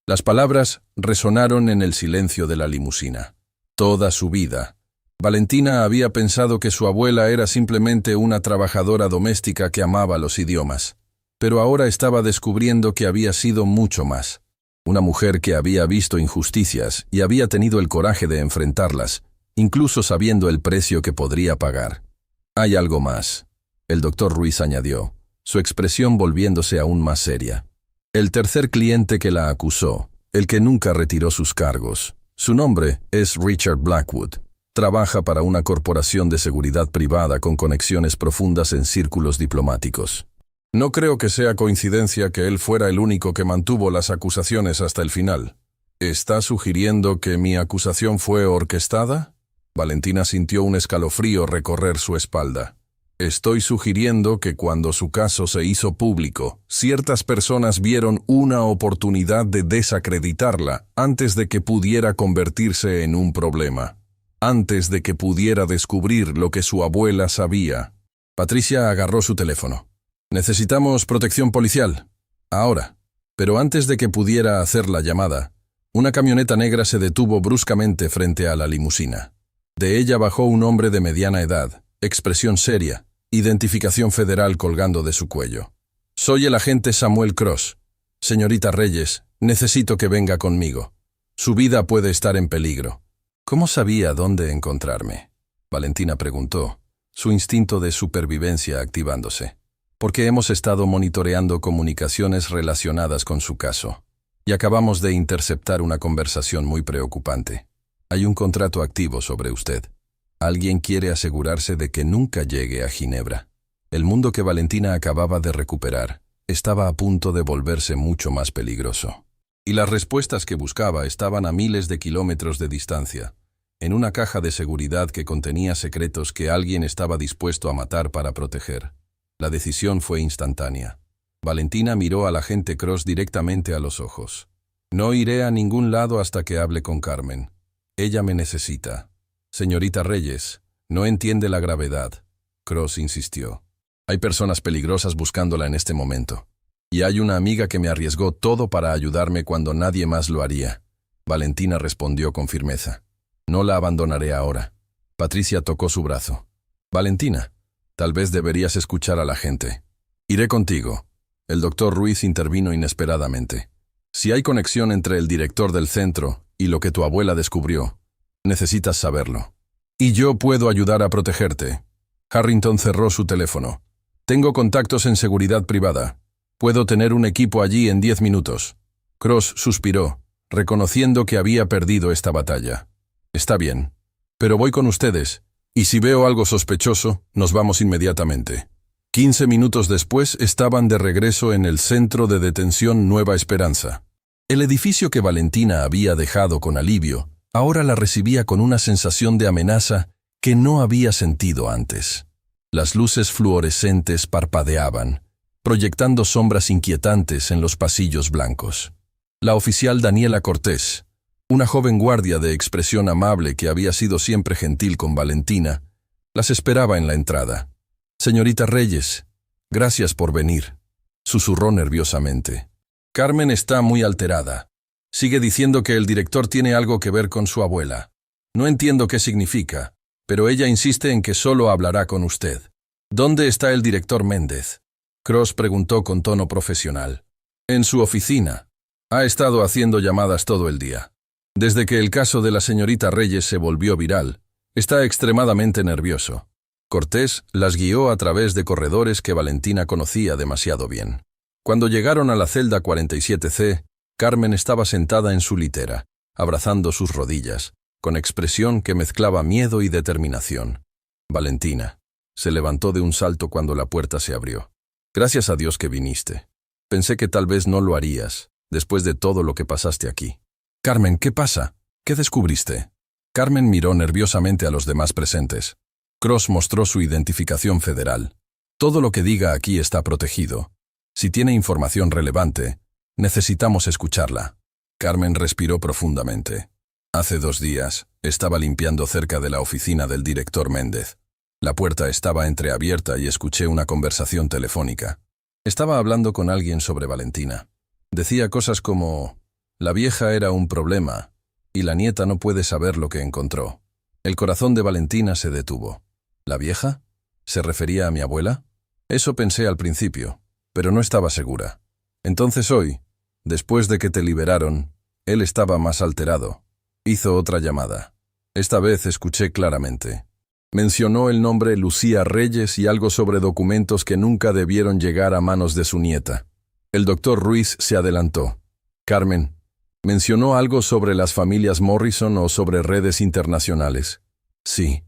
Las palabras resonaron en el silencio de la limusina. Toda su vida, Valentina había pensado que su abuela era simplemente una trabajadora doméstica que amaba los idiomas. Pero ahora estaba descubriendo que había sido mucho más. Una mujer que había visto injusticias y había tenido el coraje de enfrentarlas, incluso sabiendo el precio que podría pagar. «Hay algo más», el doctor Ruiz añadió, su expresión volviéndose aún más seria. «El tercer cliente que la acusó, el que nunca retiró sus cargos. Su nombre es Richard Blackwood. Trabaja para una corporación de seguridad privada con conexiones profundas en círculos diplomáticos. No creo que sea coincidencia que él fuera el único que mantuvo las acusaciones hasta el final. ¿Está sugiriendo que mi acusación fue orquestada?». Valentina sintió un escalofrío recorrer su espalda. Estoy sugiriendo que cuando su caso se hizo público, ciertas personas vieron una oportunidad de desacreditarla antes de que pudiera convertirse en un problema, antes de que pudiera descubrir lo que su abuela sabía. Patricia agarró su teléfono. Necesitamos protección policial. Ahora. Pero antes de que pudiera hacer la llamada, una camioneta negra se detuvo bruscamente frente a la limusina. De ella bajó un hombre de mediana edad, expresión seria, identificación federal colgando de su cuello. Soy el agente Samuel Cross. Señorita Reyes, necesito que venga conmigo. Su vida puede estar en peligro. ¿Cómo sabía dónde encontrarme? Valentina preguntó, su instinto de supervivencia activándose. Porque hemos estado monitoreando comunicaciones relacionadas con su caso. Y acabamos de interceptar una conversación muy preocupante. Hay un contrato activo sobre usted. Alguien quiere asegurarse de que nunca llegue a Ginebra. El mundo que Valentina acababa de recuperar estaba a punto de volverse mucho más peligroso. Y las respuestas que buscaba estaban a miles de kilómetros de distancia, en una caja de seguridad que contenía secretos que alguien estaba dispuesto a matar para proteger. La decisión fue instantánea. Valentina miró al agente Cross directamente a los ojos. No iré a ningún lado hasta que hable con Carmen. Ella me necesita. Señorita Reyes, no entiende la gravedad. Cross insistió. Hay personas peligrosas buscándola en este momento. Y hay una amiga que me arriesgó todo para ayudarme cuando nadie más lo haría. Valentina respondió con firmeza. No la abandonaré ahora. Patricia tocó su brazo. Valentina, tal vez deberías escuchar a la gente. Iré contigo. El doctor Ruiz intervino inesperadamente. Si hay conexión entre el director del centro y lo que tu abuela descubrió, necesitas saberlo. Y yo puedo ayudar a protegerte. Harrington cerró su teléfono. Tengo contactos en seguridad privada. Puedo tener un equipo allí en 10 minutos. Cross suspiró, reconociendo que había perdido esta batalla. Está bien, pero voy con ustedes, y si veo algo sospechoso, nos vamos inmediatamente. 15 minutos después estaban de regreso en el centro de detención Nueva Esperanza. El edificio que Valentina había dejado con alivio, ahora la recibía con una sensación de amenaza que no había sentido antes. Las luces fluorescentes parpadeaban, proyectando sombras inquietantes en los pasillos blancos. La oficial Daniela Cortés, una joven guardia de expresión amable que había sido siempre gentil con Valentina, las esperaba en la entrada. Señorita Reyes, gracias por venir, susurró nerviosamente. Carmen está muy alterada. Sigue diciendo que el director tiene algo que ver con su abuela. No entiendo qué significa, pero ella insiste en que solo hablará con usted. ¿Dónde está el director Méndez? Cross preguntó con tono profesional. En su oficina. Ha estado haciendo llamadas todo el día. Desde que el caso de la señorita Reyes se volvió viral, está extremadamente nervioso. Cortés las guió a través de corredores que Valentina conocía demasiado bien. Cuando llegaron a la celda 47C, Carmen estaba sentada en su litera, abrazando sus rodillas, con expresión que mezclaba miedo y determinación. Valentina se levantó de un salto cuando la puerta se abrió. Gracias a Dios que viniste. Pensé que tal vez no lo harías, después de todo lo que pasaste aquí. Carmen, ¿qué pasa? ¿Qué descubriste? Carmen miró nerviosamente a los demás presentes. Cross mostró su identificación federal. Todo lo que diga aquí está protegido. Si tiene información relevante, necesitamos escucharla. Carmen respiró profundamente. Hace 2 días, estaba limpiando cerca de la oficina del director Méndez. La puerta estaba entreabierta y escuché una conversación telefónica. Estaba hablando con alguien sobre Valentina. Decía cosas como, la vieja era un problema, y la nieta no puede saber lo que encontró. El corazón de Valentina se detuvo. ¿La vieja? ¿Se refería a mi abuela? Eso pensé al principio, pero no estaba segura. Entonces hoy, después de que te liberaron, él estaba más alterado. Hizo otra llamada. Esta vez escuché claramente. Mencionó el nombre Lucía Reyes y algo sobre documentos que nunca debieron llegar a manos de su nieta. El doctor Ruiz se adelantó. Carmen, ¿mencionó algo sobre las familias Morrison o sobre redes internacionales? Sí.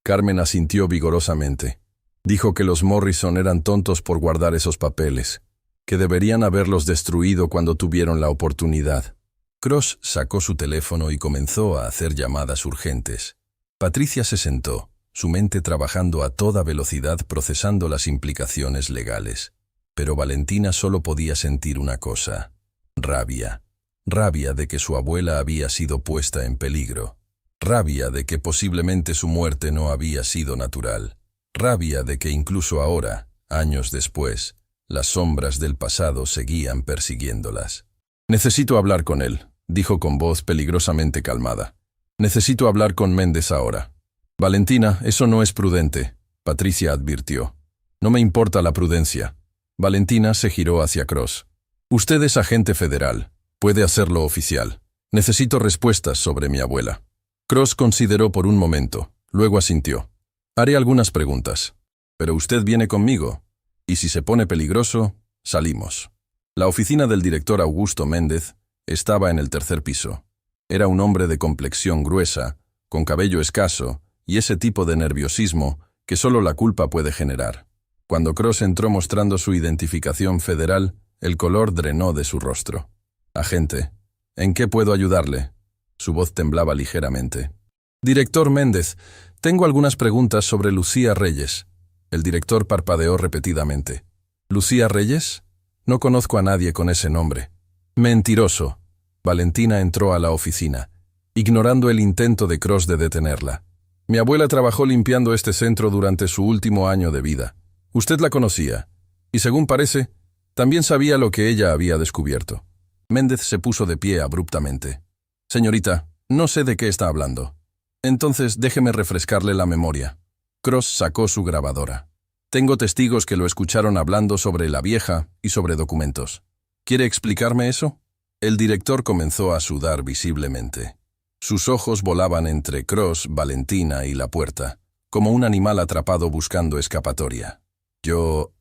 Carmen asintió vigorosamente. Dijo que los Morrison eran tontos por guardar esos papeles, que deberían haberlos destruido cuando tuvieron la oportunidad. Cross sacó su teléfono y comenzó a hacer llamadas urgentes. Patricia se sentó, su mente trabajando a toda velocidad procesando las implicaciones legales. Pero Valentina solo podía sentir una cosa: rabia. Rabia de que su abuela había sido puesta en peligro. Rabia de que posiblemente su muerte no había sido natural. Rabia de que incluso ahora, años después, las sombras del pasado seguían persiguiéndolas. «Necesito hablar con él», dijo con voz peligrosamente calmada. «Necesito hablar con Méndez ahora». «Valentina, eso no es prudente», Patricia advirtió. «No me importa la prudencia». Valentina se giró hacia Cross. «Usted es agente federal. Puede hacerlo oficial. Necesito respuestas sobre mi abuela». Cross consideró por un momento, luego asintió. «Haré algunas preguntas. Pero usted viene conmigo. Y si se pone peligroso, salimos». La oficina del director Augusto Méndez estaba en el tercer piso. Era un hombre de complexión gruesa, con cabello escaso y ese tipo de nerviosismo que solo la culpa puede generar. Cuando Cross entró mostrando su identificación federal, el color drenó de su rostro. «Agente, ¿en qué puedo ayudarle?». Su voz temblaba ligeramente. «Director Méndez, tengo algunas preguntas sobre Lucía Reyes». El director parpadeó repetidamente. «¿Lucía Reyes? No conozco a nadie con ese nombre». «Mentiroso». Valentina entró a la oficina, ignorando el intento de Cross de detenerla. «Mi abuela trabajó limpiando este centro durante su último año de vida. Usted la conocía, y según parece, también sabía lo que ella había descubierto». Méndez se puso de pie abruptamente. «Señorita, no sé de qué está hablando. Entonces déjeme refrescarle la memoria». Cross sacó su grabadora. «Tengo testigos que lo escucharon hablando sobre la vieja y sobre documentos. ¿Quiere explicarme eso?». El director comenzó a sudar visiblemente. Sus ojos volaban entre Cross, Valentina y la puerta, como un animal atrapado buscando escapatoria. Yo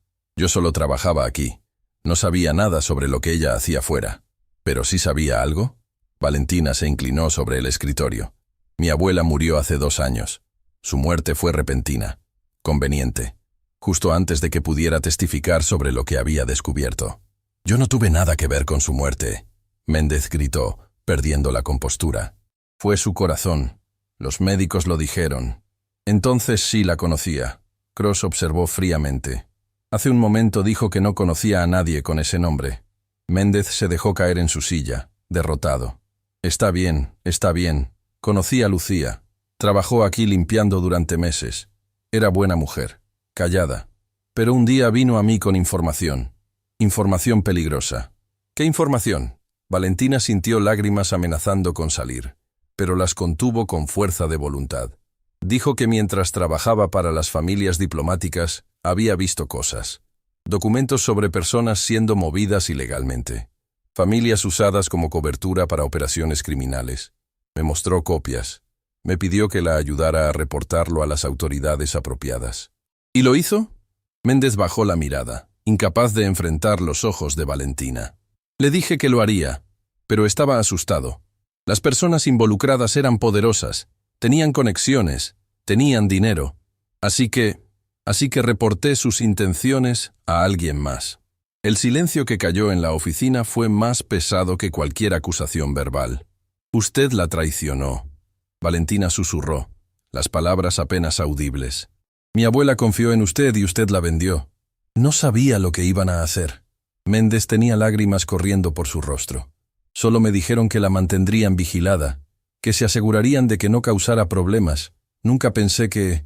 solo trabajaba aquí. No sabía nada sobre lo que ella hacía fuera. ¿Pero sí sabía algo?». Valentina se inclinó sobre el escritorio. «Mi abuela murió hace 2 años. Su muerte fue repentina, conveniente, justo antes de que pudiera testificar sobre lo que había descubierto». «Yo no tuve nada que ver con su muerte», Méndez gritó, perdiendo la compostura. «Fue su corazón. Los médicos lo dijeron». «Entonces sí la conocía». Cross observó fríamente. Hace un momento dijo que no conocía a nadie con ese nombre. Méndez se dejó caer en su silla, derrotado. Está bien. Conocí a Lucía. Trabajó aquí limpiando durante meses. Era buena mujer, callada. Pero un día vino a mí con información. Información peligrosa». «¿Qué información?». Valentina sintió lágrimas amenazando con salir, pero las contuvo con fuerza de voluntad. Dijo que mientras trabajaba para las familias diplomáticas, había visto cosas. Documentos sobre personas siendo movidas ilegalmente. Familias usadas como cobertura para operaciones criminales. Me mostró copias. Me pidió que la ayudara a reportarlo a las autoridades apropiadas. ¿Y lo hizo?». Méndez bajó la mirada, incapaz de enfrentar los ojos de Valentina. «Le dije que lo haría, pero estaba asustado. Las personas involucradas eran poderosas, tenían conexiones, tenían dinero. Así que reporté sus intenciones a alguien más». El silencio que cayó en la oficina fue más pesado que cualquier acusación verbal. «Usted la traicionó». Valentina susurró, las palabras apenas audibles. «Mi abuela confió en usted y usted la vendió. No sabía lo que iban a hacer». Méndez tenía lágrimas corriendo por su rostro. «Solo me dijeron que la mantendrían vigilada, que se asegurarían de que no causara problemas. Nunca pensé que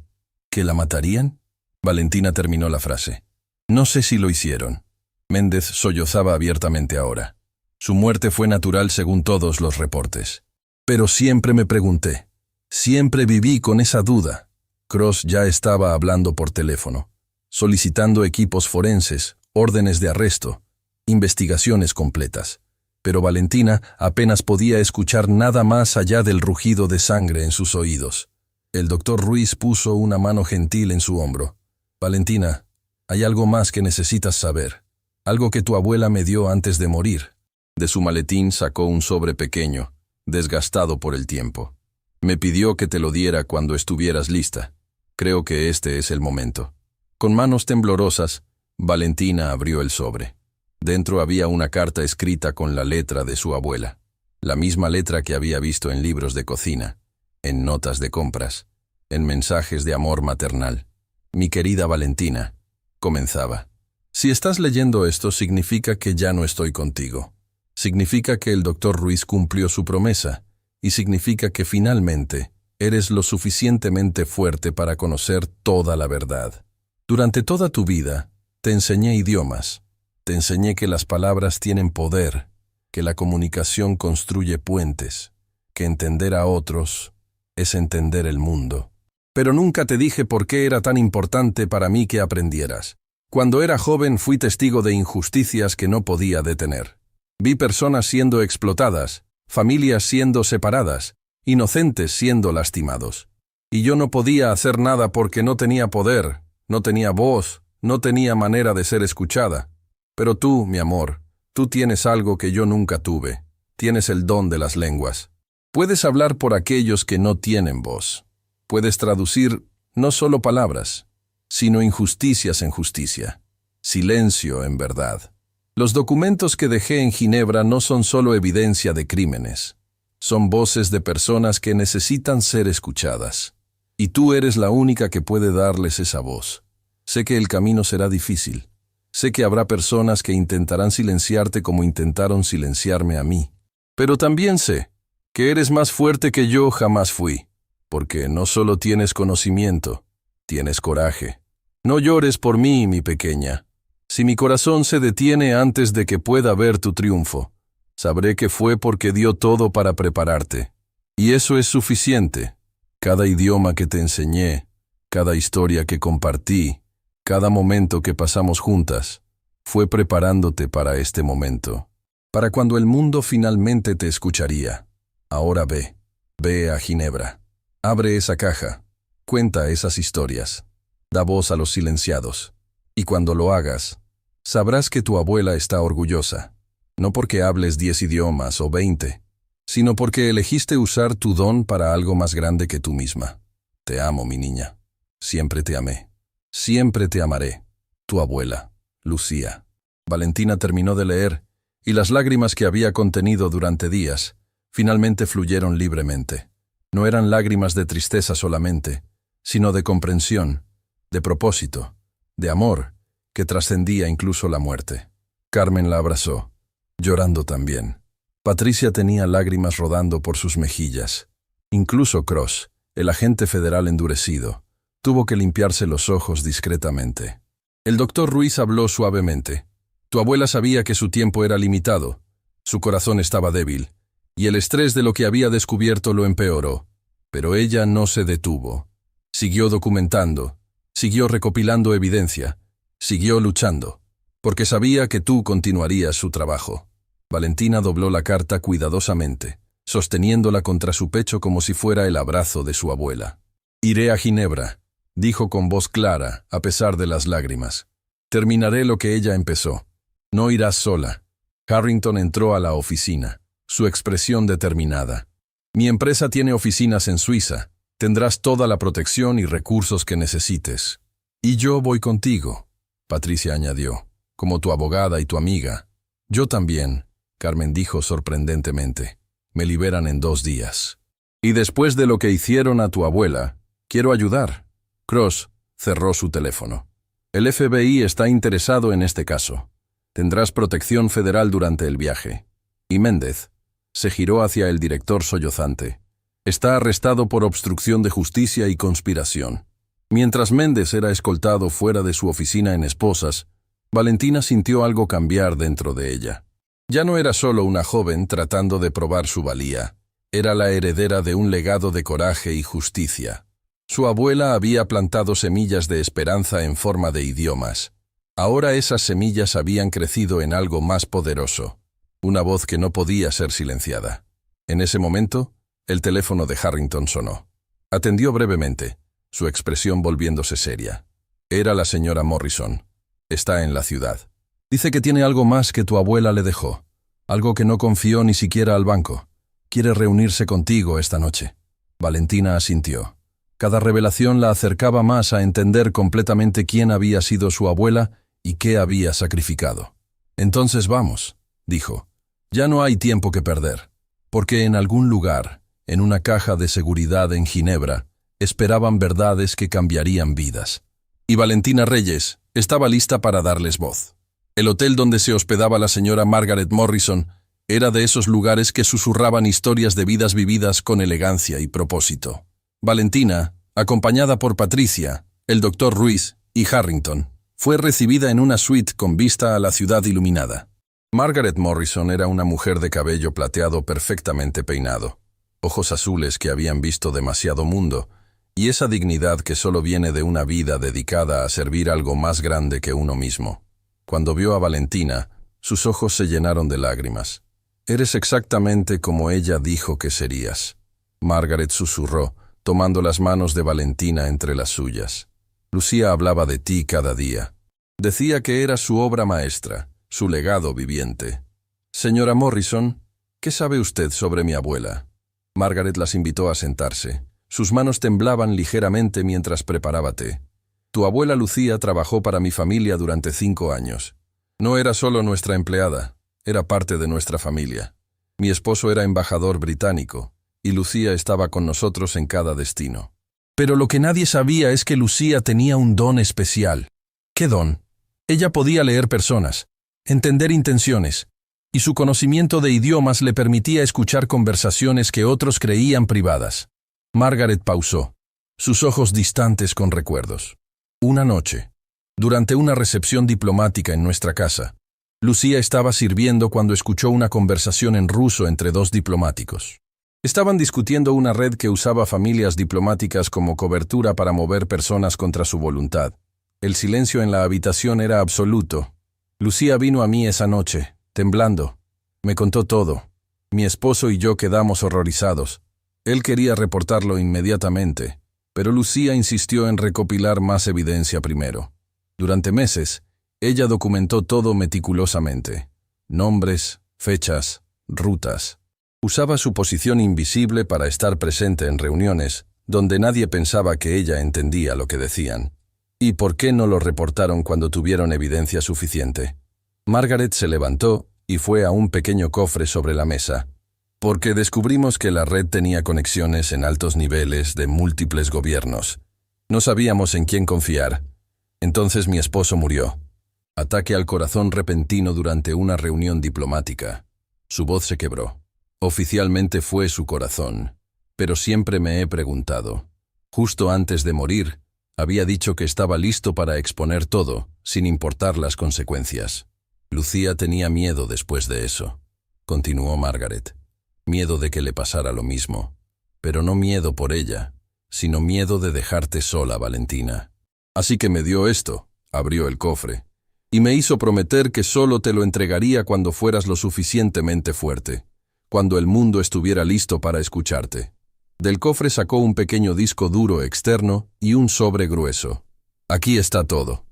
la matarían». Valentina terminó la frase. «No sé si lo hicieron». Méndez sollozaba abiertamente ahora. Su muerte fue natural según todos los reportes. «Pero siempre me pregunté. Siempre viví con esa duda». Cross ya estaba hablando por teléfono, solicitando equipos forenses, órdenes de arresto, investigaciones completas. Pero Valentina apenas podía escuchar nada más allá del rugido de sangre en sus oídos. El doctor Ruiz puso una mano gentil en su hombro. «Valentina, hay algo más que necesitas saber. Algo que tu abuela me dio antes de morir». De su maletín sacó un sobre pequeño, desgastado por el tiempo. «Me pidió que te lo diera cuando estuvieras lista. Creo que este es el momento». Con manos temblorosas, Valentina abrió el sobre. Dentro había una carta escrita con la letra de su abuela, la misma letra que había visto en libros de cocina, en notas de compras. en mensajes de amor maternal. Mi querida Valentina, comenzaba. Si estás leyendo esto, significa que ya no estoy contigo. Significa que el doctor Ruiz cumplió su promesa, y significa que finalmente eres lo suficientemente fuerte para conocer toda la verdad. Durante toda tu vida, te enseñé idiomas. Te enseñé que las palabras tienen poder, que la comunicación construye puentes, que entender a otros es entender el mundo. Pero nunca te dije por qué era tan importante para mí que aprendieras. Cuando era joven fui testigo de injusticias que no podía detener. Vi personas siendo explotadas, familias siendo separadas, inocentes siendo lastimados. Y yo no podía hacer nada porque no tenía poder, no tenía voz, no tenía manera de ser escuchada. Pero tú, mi amor, tú tienes algo que yo nunca tuve. Tienes el don de las lenguas. Puedes hablar por aquellos que no tienen voz. Puedes traducir no solo palabras, sino injusticias en justicia, silencio en verdad. Los documentos que dejé en Ginebra no son solo evidencia de crímenes. Son voces de personas que necesitan ser escuchadas. Y tú eres la única que puede darles esa voz. Sé que el camino será difícil. Sé que habrá personas que intentarán silenciarte como intentaron silenciarme a mí. Pero también sé que eres más fuerte que yo jamás fui, porque no solo tienes conocimiento, tienes coraje. No llores por mí, mi pequeña. Si mi corazón se detiene antes de que pueda ver tu triunfo, sabré que fue porque dio todo para prepararte. Y eso es suficiente. Cada idioma que te enseñé, cada historia que compartí, cada momento que pasamos juntas, fue preparándote para este momento, para cuando el mundo finalmente te escucharía. Ahora ve a Ginebra. Abre esa caja, cuenta esas historias, da voz a los silenciados. Y cuando lo hagas, sabrás que tu abuela está orgullosa, no porque hables 10 idiomas o 20, sino porque elegiste usar tu don para algo más grande que tú misma. Te amo, mi niña. Siempre te amé. Siempre te amaré. Tu abuela, Lucía. Valentina terminó de leer, y las lágrimas que había contenido durante días, finalmente fluyeron libremente. No eran lágrimas de tristeza solamente, sino de comprensión, de propósito, de amor, que trascendía incluso la muerte. Carmen la abrazó, llorando también. Patricia tenía lágrimas rodando por sus mejillas. Incluso Cross, el agente federal endurecido, tuvo que limpiarse los ojos discretamente. El doctor Ruiz habló suavemente. Tu abuela sabía que su tiempo era limitado. Su corazón estaba débil, y el estrés de lo que había descubierto lo empeoró. Pero ella no se detuvo. Siguió documentando, siguió recopilando evidencia, siguió luchando, porque sabía que tú continuarías su trabajo. Valentina dobló la carta cuidadosamente, sosteniéndola contra su pecho como si fuera el abrazo de su abuela. Iré a Ginebra, dijo con voz clara, a pesar de las lágrimas. Terminaré lo que ella empezó. No irás sola. Harrington entró a la oficina, su expresión determinada. Mi empresa tiene oficinas en Suiza. Tendrás toda la protección y recursos que necesites. Y yo voy contigo, Patricia añadió, como tu abogada y tu amiga. Yo también, Carmen dijo sorprendentemente. Me liberan en 2 días. Y después de lo que hicieron a tu abuela, quiero ayudar. Cross cerró su teléfono. El FBI está interesado en este caso. Tendrás protección federal durante el viaje. Y Méndez se giró hacia el director sollozante. Está arrestado por obstrucción de justicia y conspiración. Mientras Méndez era escoltado fuera de su oficina en Esposas, Valentina sintió algo cambiar dentro de ella. Ya no era solo una joven tratando de probar su valía. Era la heredera de un legado de coraje y justicia. Su abuela había plantado semillas de esperanza en forma de idiomas. Ahora esas semillas habían crecido en algo más poderoso. Una voz que no podía ser silenciada. En ese momento, el teléfono de Harrington sonó. Atendió brevemente, su expresión volviéndose seria. Era la señora Morrison. Está en la ciudad. Dice que tiene algo más que tu abuela le dejó. Algo que no confió ni siquiera al banco. Quiere reunirse contigo esta noche. Valentina asintió. Cada revelación la acercaba más a entender completamente quién había sido su abuela y qué había sacrificado. Entonces vamos, dijo. Ya no hay tiempo que perder. Porque en algún lugar, en una caja de seguridad en Ginebra, Esperaban verdades que cambiarían vidas. Y Valentina Reyes estaba lista para darles voz. El hotel donde se hospedaba la señora Margaret Morrison era de esos lugares que susurraban historias de vidas vividas con elegancia y propósito. Valentina, acompañada por Patricia, el doctor Ruiz y Harrington, fue recibida en una suite con vista a la ciudad iluminada. Margaret Morrison era una mujer de cabello plateado perfectamente peinado, ojos azules que habían visto demasiado mundo, y esa dignidad que solo viene de una vida dedicada a servir algo más grande que uno mismo. Cuando vio a Valentina, sus ojos se llenaron de lágrimas. «Eres exactamente como ella dijo que serías», Margaret susurró, tomando las manos de Valentina entre las suyas. «Lucía hablaba de ti cada día. Decía que era su obra maestra, su legado viviente». «Señora Morrison, ¿qué sabe usted sobre mi abuela?». Margaret las invitó a sentarse. Sus manos temblaban ligeramente mientras preparaba té. «Tu abuela Lucía trabajó para mi familia durante 5 años. No era solo nuestra empleada, era parte de nuestra familia. Mi esposo era embajador británico, y Lucía estaba con nosotros en cada destino». Pero lo que nadie sabía es que Lucía tenía un don especial. ¿Qué don? Ella podía leer personas, entender intenciones, y su conocimiento de idiomas le permitía escuchar conversaciones que otros creían privadas. Margaret pausó, sus ojos distantes con recuerdos. Una noche, durante una recepción diplomática en nuestra casa, Lucía estaba sirviendo cuando escuchó una conversación en ruso entre 2 diplomáticos. Estaban discutiendo una red que usaba familias diplomáticas como cobertura para mover personas contra su voluntad. El silencio en la habitación era absoluto. Lucía vino a mí esa noche, temblando. Me contó todo. Mi esposo y yo quedamos horrorizados. Él quería reportarlo inmediatamente, pero Lucía insistió en recopilar más evidencia primero. Durante meses, ella documentó todo meticulosamente. Nombres, fechas, rutas. Usaba su posición invisible para estar presente en reuniones donde nadie pensaba que ella entendía lo que decían. ¿Y por qué no lo reportaron cuando tuvieron evidencia suficiente? Margaret se levantó y fue a un pequeño cofre sobre la mesa. «Porque descubrimos que la red tenía conexiones en altos niveles de múltiples gobiernos. No sabíamos en quién confiar. Entonces mi esposo murió. Ataque al corazón repentino durante una reunión diplomática. Su voz se quebró. Oficialmente fue su corazón, pero siempre me he preguntado. Justo antes de morir, había dicho que estaba listo para exponer todo, sin importar las consecuencias. Lucía tenía miedo después de eso», continuó Margaret. «Miedo de que le pasara lo mismo. Pero no miedo por ella, sino miedo de dejarte sola, Valentina. Así que me dio esto», abrió el cofre, «y me hizo prometer que solo te lo entregaría cuando fueras lo suficientemente fuerte, cuando el mundo estuviera listo para escucharte». Del cofre sacó un pequeño disco duro externo y un sobre grueso. «Aquí está todo.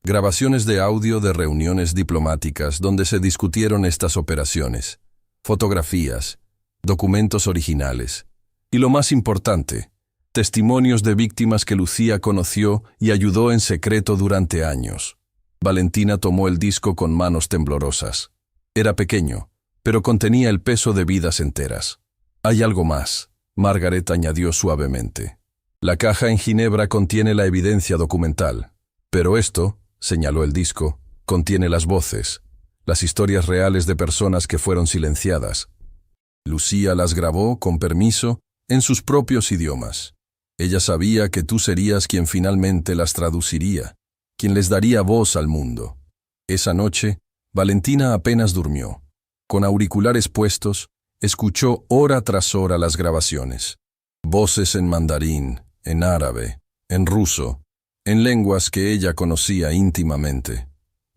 Grabaciones de audio de reuniones diplomáticas donde se discutieron estas operaciones, fotografías, documentos originales, y lo más importante, testimonios de víctimas que Lucía conoció y ayudó en secreto durante años». Valentina tomó el disco con manos temblorosas. Era pequeño, pero contenía el peso de vidas enteras. «Hay algo más», Margaret añadió suavemente. «La caja en Ginebra contiene la evidencia documental, pero esto», señaló el disco, «contiene las voces, las historias reales de personas que fueron silenciadas. Lucía las grabó, con permiso, en sus propios idiomas. Ella sabía que tú serías quien finalmente las traduciría, quien les daría voz al mundo». Esa noche, Valentina apenas durmió. Con auriculares puestos, escuchó hora tras hora las grabaciones. Voces en mandarín, en árabe, en ruso, en lenguas que ella conocía íntimamente.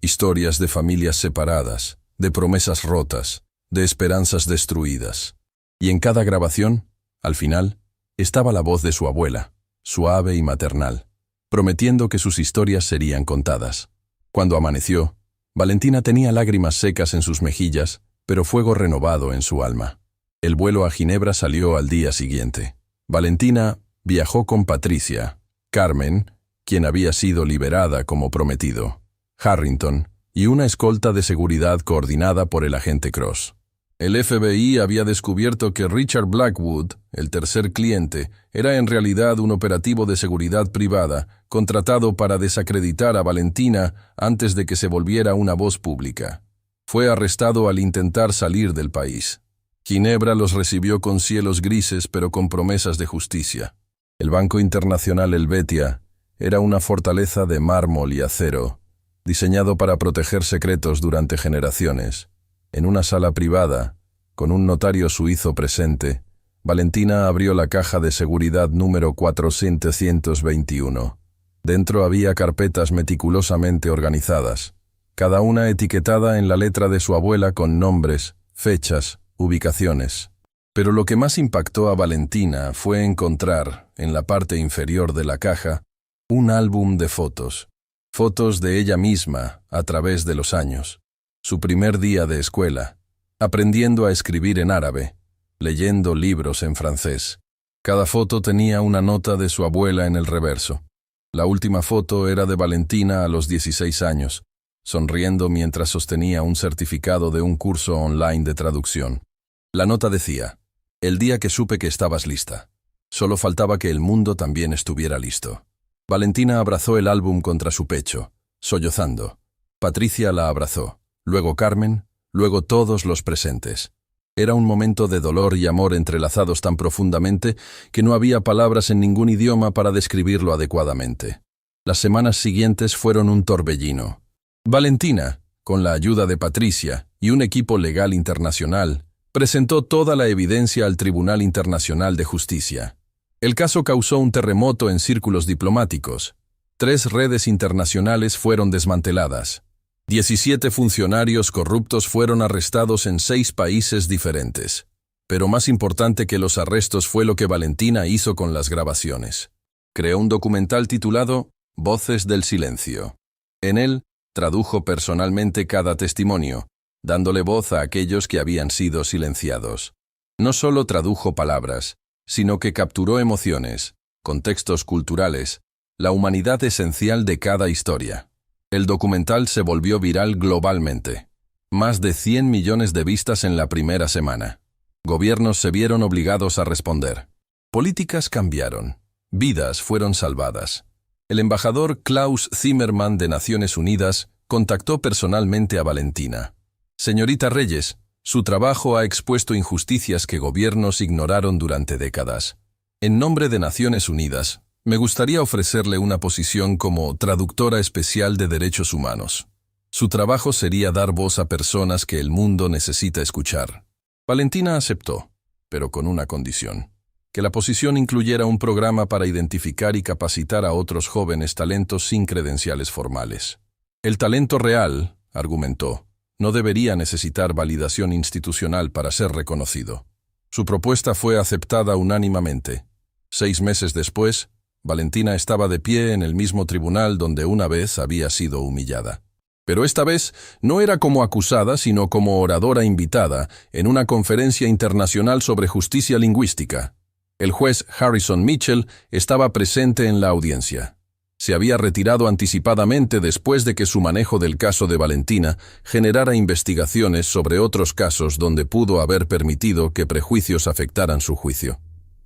Historias de familias separadas, de promesas rotas, de esperanzas destruidas. Y en cada grabación, al final, estaba la voz de su abuela, suave y maternal, prometiendo que sus historias serían contadas. Cuando amaneció, Valentina tenía lágrimas secas en sus mejillas, pero fuego renovado en su alma. El vuelo a Ginebra salió al día siguiente. Valentina viajó con Patricia, Carmen, quien había sido liberada como prometido, Harrington y una escolta de seguridad coordinada por el agente Cross. El FBI había descubierto que Richard Blackwood, el tercer cliente, era en realidad un operativo de seguridad privada, contratado para desacreditar a Valentina antes de que se volviera una voz pública. Fue arrestado al intentar salir del país. Ginebra los recibió con cielos grises pero con promesas de justicia. El Banco Internacional Helvetia era una fortaleza de mármol y acero, diseñado para proteger secretos durante generaciones. En una sala privada, con un notario suizo presente, Valentina abrió la caja de seguridad número 421. Dentro había carpetas meticulosamente organizadas, cada una etiquetada en la letra de su abuela con nombres, fechas, ubicaciones. Pero lo que más impactó a Valentina fue encontrar, en la parte inferior de la caja, un álbum de fotos. Fotos de ella misma a través de los años. Su primer día de escuela, aprendiendo a escribir en árabe, leyendo libros en francés. Cada foto tenía una nota de su abuela en el reverso. La última foto era de Valentina a los 16 años, sonriendo mientras sostenía un certificado de un curso online de traducción. La nota decía: «El día que supe que estabas lista. Solo faltaba que el mundo también estuviera listo». Valentina abrazó el álbum contra su pecho, sollozando. Patricia la abrazó, luego Carmen, luego todos los presentes. Era un momento de dolor y amor entrelazados tan profundamente que no había palabras en ningún idioma para describirlo adecuadamente. Las semanas siguientes fueron un torbellino. Valentina, con la ayuda de Patricia y un equipo legal internacional, presentó toda la evidencia al Tribunal Internacional de Justicia. El caso causó un terremoto en círculos diplomáticos. 3 redes internacionales fueron desmanteladas. 17 funcionarios corruptos fueron arrestados en 6 países diferentes. Pero más importante que los arrestos fue lo que Valentina hizo con las grabaciones. Creó un documental titulado Voces del Silencio. En él, tradujo personalmente cada testimonio, dándole voz a aquellos que habían sido silenciados. No solo tradujo palabras, sino que capturó emociones, contextos culturales, la humanidad esencial de cada historia. El documental se volvió viral globalmente. Más de 100 millones de vistas en la primera semana. Gobiernos se vieron obligados a responder. Políticas cambiaron. Vidas fueron salvadas. El embajador Klaus Zimmermann de Naciones Unidas contactó personalmente a Valentina. Señorita Reyes, su trabajo ha expuesto injusticias que gobiernos ignoraron durante décadas. En nombre de Naciones Unidas, me gustaría ofrecerle una posición como traductora especial de derechos humanos. Su trabajo sería dar voz a personas que el mundo necesita escuchar. Valentina aceptó, pero con una condición: que la posición incluyera un programa para identificar y capacitar a otros jóvenes talentos sin credenciales formales. El talento real, argumentó, no debería necesitar validación institucional para ser reconocido. Su propuesta fue aceptada unánimemente. 6 meses después, Valentina estaba de pie en el mismo tribunal donde una vez había sido humillada. Pero esta vez no era como acusada, sino como oradora invitada en una conferencia internacional sobre justicia lingüística. El juez Harrison Mitchell estaba presente en la audiencia. Se había retirado anticipadamente después de que su manejo del caso de Valentina generara investigaciones sobre otros casos donde pudo haber permitido que prejuicios afectaran su juicio.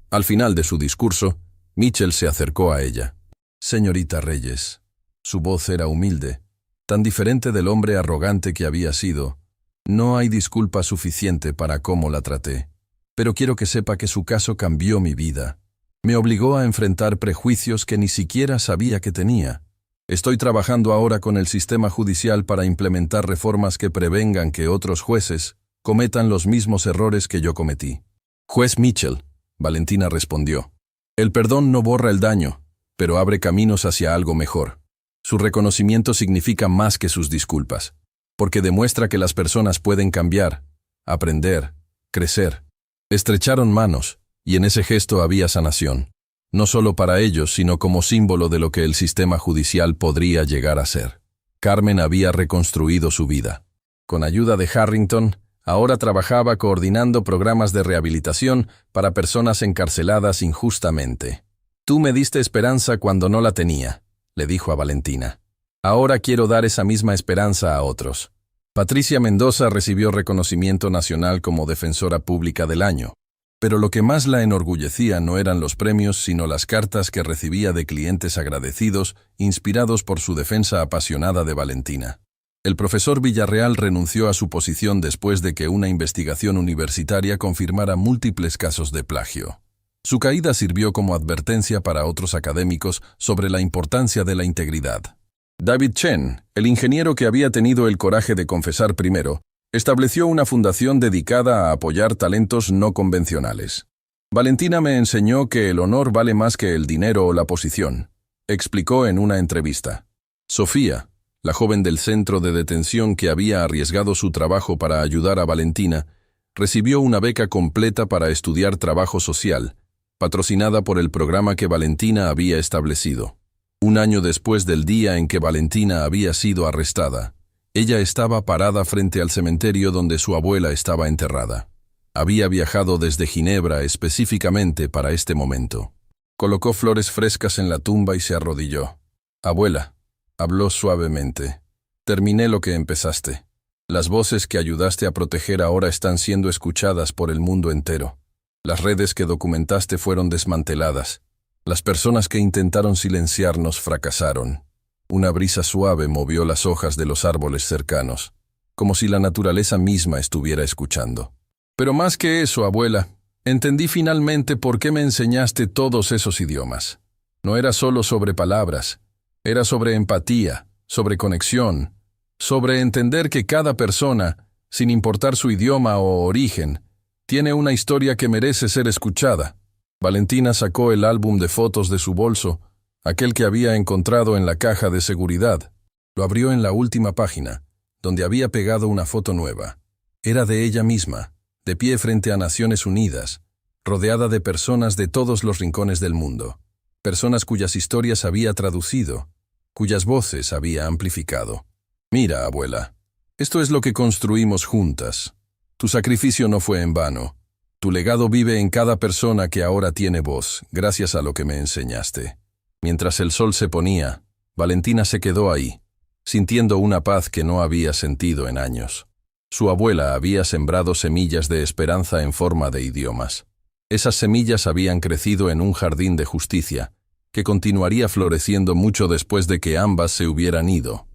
Al final de su discurso, Mitchell se acercó a ella. «Señorita Reyes». Su voz era humilde, tan diferente del hombre arrogante que había sido. «No hay disculpa suficiente para cómo la traté. Pero quiero que sepa que su caso cambió mi vida. Me obligó a enfrentar prejuicios que ni siquiera sabía que tenía. Estoy trabajando ahora con el sistema judicial para implementar reformas que prevengan que otros jueces cometan los mismos errores que yo cometí». «Juez Mitchell», Valentina respondió, «el perdón no borra el daño, pero abre caminos hacia algo mejor. Su reconocimiento significa más que sus disculpas, porque demuestra que las personas pueden cambiar, aprender, crecer». Estrecharon manos, y en ese gesto había sanación, no solo para ellos, sino como símbolo de lo que el sistema judicial podría llegar a ser. Carmen había reconstruido su vida. Con ayuda de Harrington, ahora trabajaba coordinando programas de rehabilitación para personas encarceladas injustamente. «Tú me diste esperanza cuando no la tenía», le dijo a Valentina. «Ahora quiero dar esa misma esperanza a otros. Patricia Mendoza recibió reconocimiento nacional como Defensora Pública del Año. Pero lo que más la enorgullecía no eran los premios, sino las cartas que recibía de clientes agradecidos, inspirados por su defensa apasionada de Valentina. El profesor Villarreal renunció a su posición después de que una investigación universitaria confirmara múltiples casos de plagio. Su caída sirvió como advertencia para otros académicos sobre la importancia de la integridad. David Chen, el ingeniero que había tenido el coraje de confesar primero, estableció una fundación dedicada a apoyar talentos no convencionales. Valentina me enseñó que el honor vale más que el dinero o la posición, explicó en una entrevista. Sofía, la joven del centro de detención que había arriesgado su trabajo para ayudar a Valentina, recibió una beca completa para estudiar trabajo social, patrocinada por el programa que Valentina había establecido. Un año después del día en que Valentina había sido arrestada, ella estaba parada frente al cementerio donde su abuela estaba enterrada. Había viajado desde Ginebra específicamente para este momento. Colocó flores frescas en la tumba y se arrodilló. «Abuela», habló suavemente, «terminé lo que empezaste. Las voces que ayudaste a proteger ahora están siendo escuchadas por el mundo entero. Las redes que documentaste fueron desmanteladas. Las personas que intentaron silenciarnos fracasaron». Una brisa suave movió las hojas de los árboles cercanos, como si la naturaleza misma estuviera escuchando. «Pero más que eso, abuela, entendí finalmente por qué me enseñaste todos esos idiomas. No era solo sobre palabras, era sobre empatía, sobre conexión, sobre entender que cada persona, sin importar su idioma o origen, tiene una historia que merece ser escuchada». Valentina sacó el álbum de fotos de su bolso, aquel que había encontrado en la caja de seguridad. Lo abrió en la última página, donde había pegado una foto nueva. Era de ella misma, de pie frente a Naciones Unidas, rodeada de personas de todos los rincones del mundo. Personas cuyas historias había traducido, cuyas voces había amplificado. «Mira, abuela, esto es lo que construimos juntas. Tu sacrificio no fue en vano. Tu legado vive en cada persona que ahora tiene voz, gracias a lo que me enseñaste». Mientras el sol se ponía, Valentina se quedó ahí, sintiendo una paz que no había sentido en años. Su abuela había sembrado semillas de esperanza en forma de idiomas. Esas semillas habían crecido en un jardín de justicia, que continuaría floreciendo mucho después de que ambas se hubieran ido.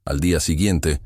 Al día siguiente,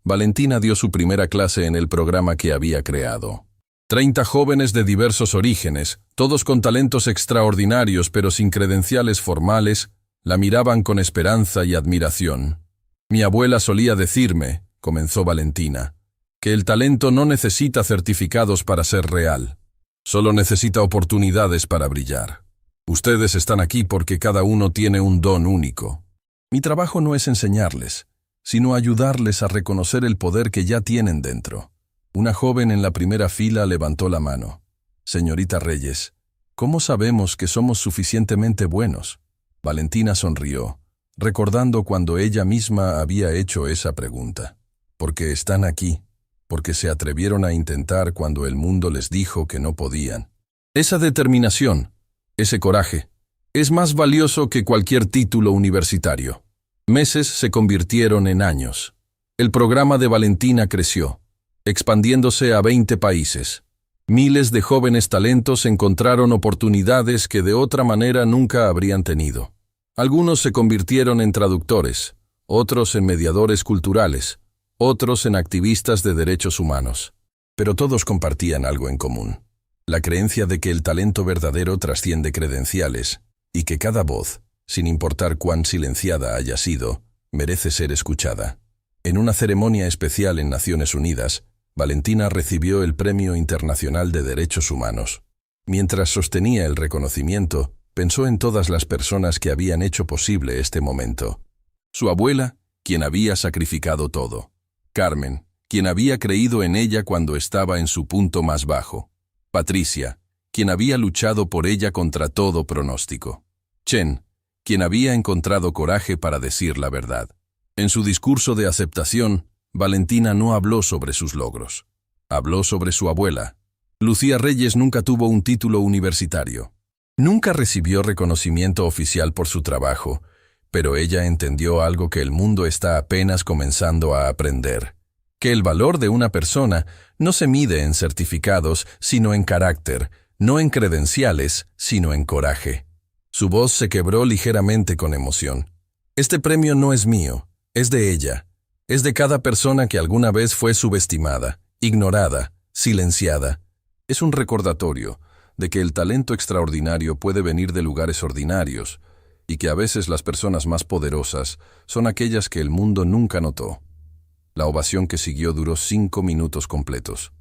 Valentina dio su primera clase en el programa que había creado. 30 jóvenes de diversos orígenes, todos con talentos extraordinarios pero sin credenciales formales, la miraban con esperanza y admiración. «Mi abuela solía decirme», comenzó Valentina, «que el talento no necesita certificados para ser real. Solo necesita oportunidades para brillar. Ustedes están aquí porque cada uno tiene un don único. Mi trabajo no es enseñarles, sino ayudarles a reconocer el poder que ya tienen dentro». Una joven en la primera fila levantó la mano. «Señorita Reyes, ¿cómo sabemos que somos suficientemente buenos?». Valentina sonrió, recordando cuando ella misma había hecho esa pregunta. «Porque están aquí, porque se atrevieron a intentar cuando el mundo les dijo que no podían. Esa determinación, ese coraje, es más valioso que cualquier título universitario». Meses se convirtieron en años. El programa de Valentina creció, expandiéndose a 20 países. Miles de jóvenes talentos encontraron oportunidades que de otra manera nunca habrían tenido. Algunos se convirtieron en traductores, otros en mediadores culturales, otros en activistas de derechos humanos. Pero todos compartían algo en común: la creencia de que el talento verdadero trasciende credenciales y que cada voz, sin importar cuán silenciada haya sido, merece ser escuchada. En una ceremonia especial en Naciones Unidas, Valentina recibió el Premio Internacional de Derechos Humanos. Mientras sostenía el reconocimiento, pensó en todas las personas que habían hecho posible este momento. Su abuela, quien había sacrificado todo. Carmen, quien había creído en ella cuando estaba en su punto más bajo. Patricia, quien había luchado por ella contra todo pronóstico. Chen, quien había encontrado coraje para decir la verdad. En su discurso de aceptación, Valentina no habló sobre sus logros. Habló sobre su abuela. Lucía Reyes nunca tuvo un título universitario. Nunca recibió reconocimiento oficial por su trabajo, pero ella entendió algo que el mundo está apenas comenzando a aprender. que el valor de una persona no se mide en certificados, sino en carácter, no en credenciales, sino en coraje. Su voz se quebró ligeramente con emoción. Este premio no es mío, es de ella. Es de cada persona que alguna vez fue subestimada, ignorada, silenciada. Es un recordatorio de que el talento extraordinario puede venir de lugares ordinarios y que a veces las personas más poderosas son aquellas que el mundo nunca notó. La ovación que siguió duró 5 minutos completos.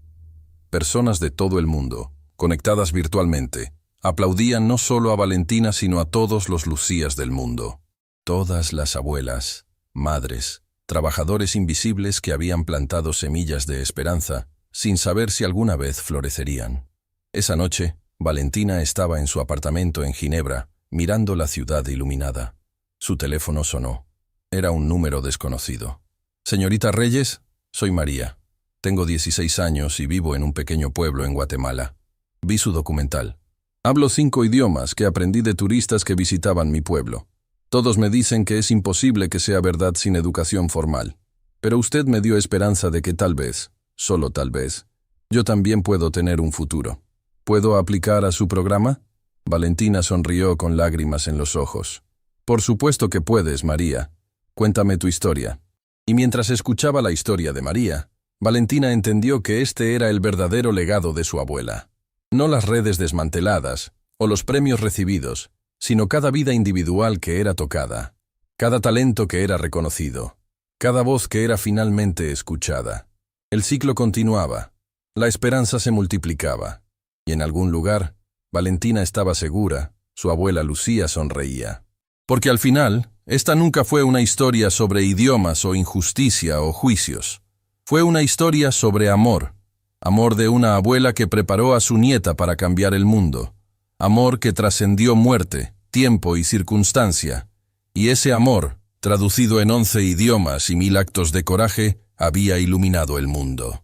Personas de todo el mundo, conectadas virtualmente, aplaudían no solo a Valentina sino a todos los Lucías del mundo. Todas las abuelas, madres, trabajadores invisibles que habían plantado semillas de esperanza, sin saber si alguna vez florecerían. Esa noche, Valentina estaba en su apartamento en Ginebra, mirando la ciudad iluminada. Su teléfono sonó. Era un número desconocido. «Señorita Reyes, soy María. Tengo 16 años y vivo en un pequeño pueblo en Guatemala. Vi su documental. Hablo 5 idiomas que aprendí de turistas que visitaban mi pueblo. Todos me dicen que es imposible que sea verdad sin educación formal. Pero usted me dio esperanza de que tal vez, solo tal vez, yo también puedo tener un futuro. ¿Puedo aplicar a su programa?» Valentina sonrió con lágrimas en los ojos. «Por supuesto que puedes, María. Cuéntame tu historia». Y mientras escuchaba la historia de María, Valentina entendió que este era el verdadero legado de su abuela. No las redes desmanteladas o los premios recibidos, sino cada vida individual que era tocada, cada talento que era reconocido, cada voz que era finalmente escuchada. El ciclo continuaba, la esperanza se multiplicaba, y en algún lugar, Valentina estaba segura, su abuela Lucía sonreía. Porque al final, esta nunca fue una historia sobre idiomas o injusticia o juicios. Fue una historia sobre amor. Amor de una abuela que preparó a su nieta para cambiar el mundo. Amor que trascendió muerte, tiempo y circunstancia. Y ese amor, traducido en 11 idiomas y 1000 actos de coraje, había iluminado el mundo.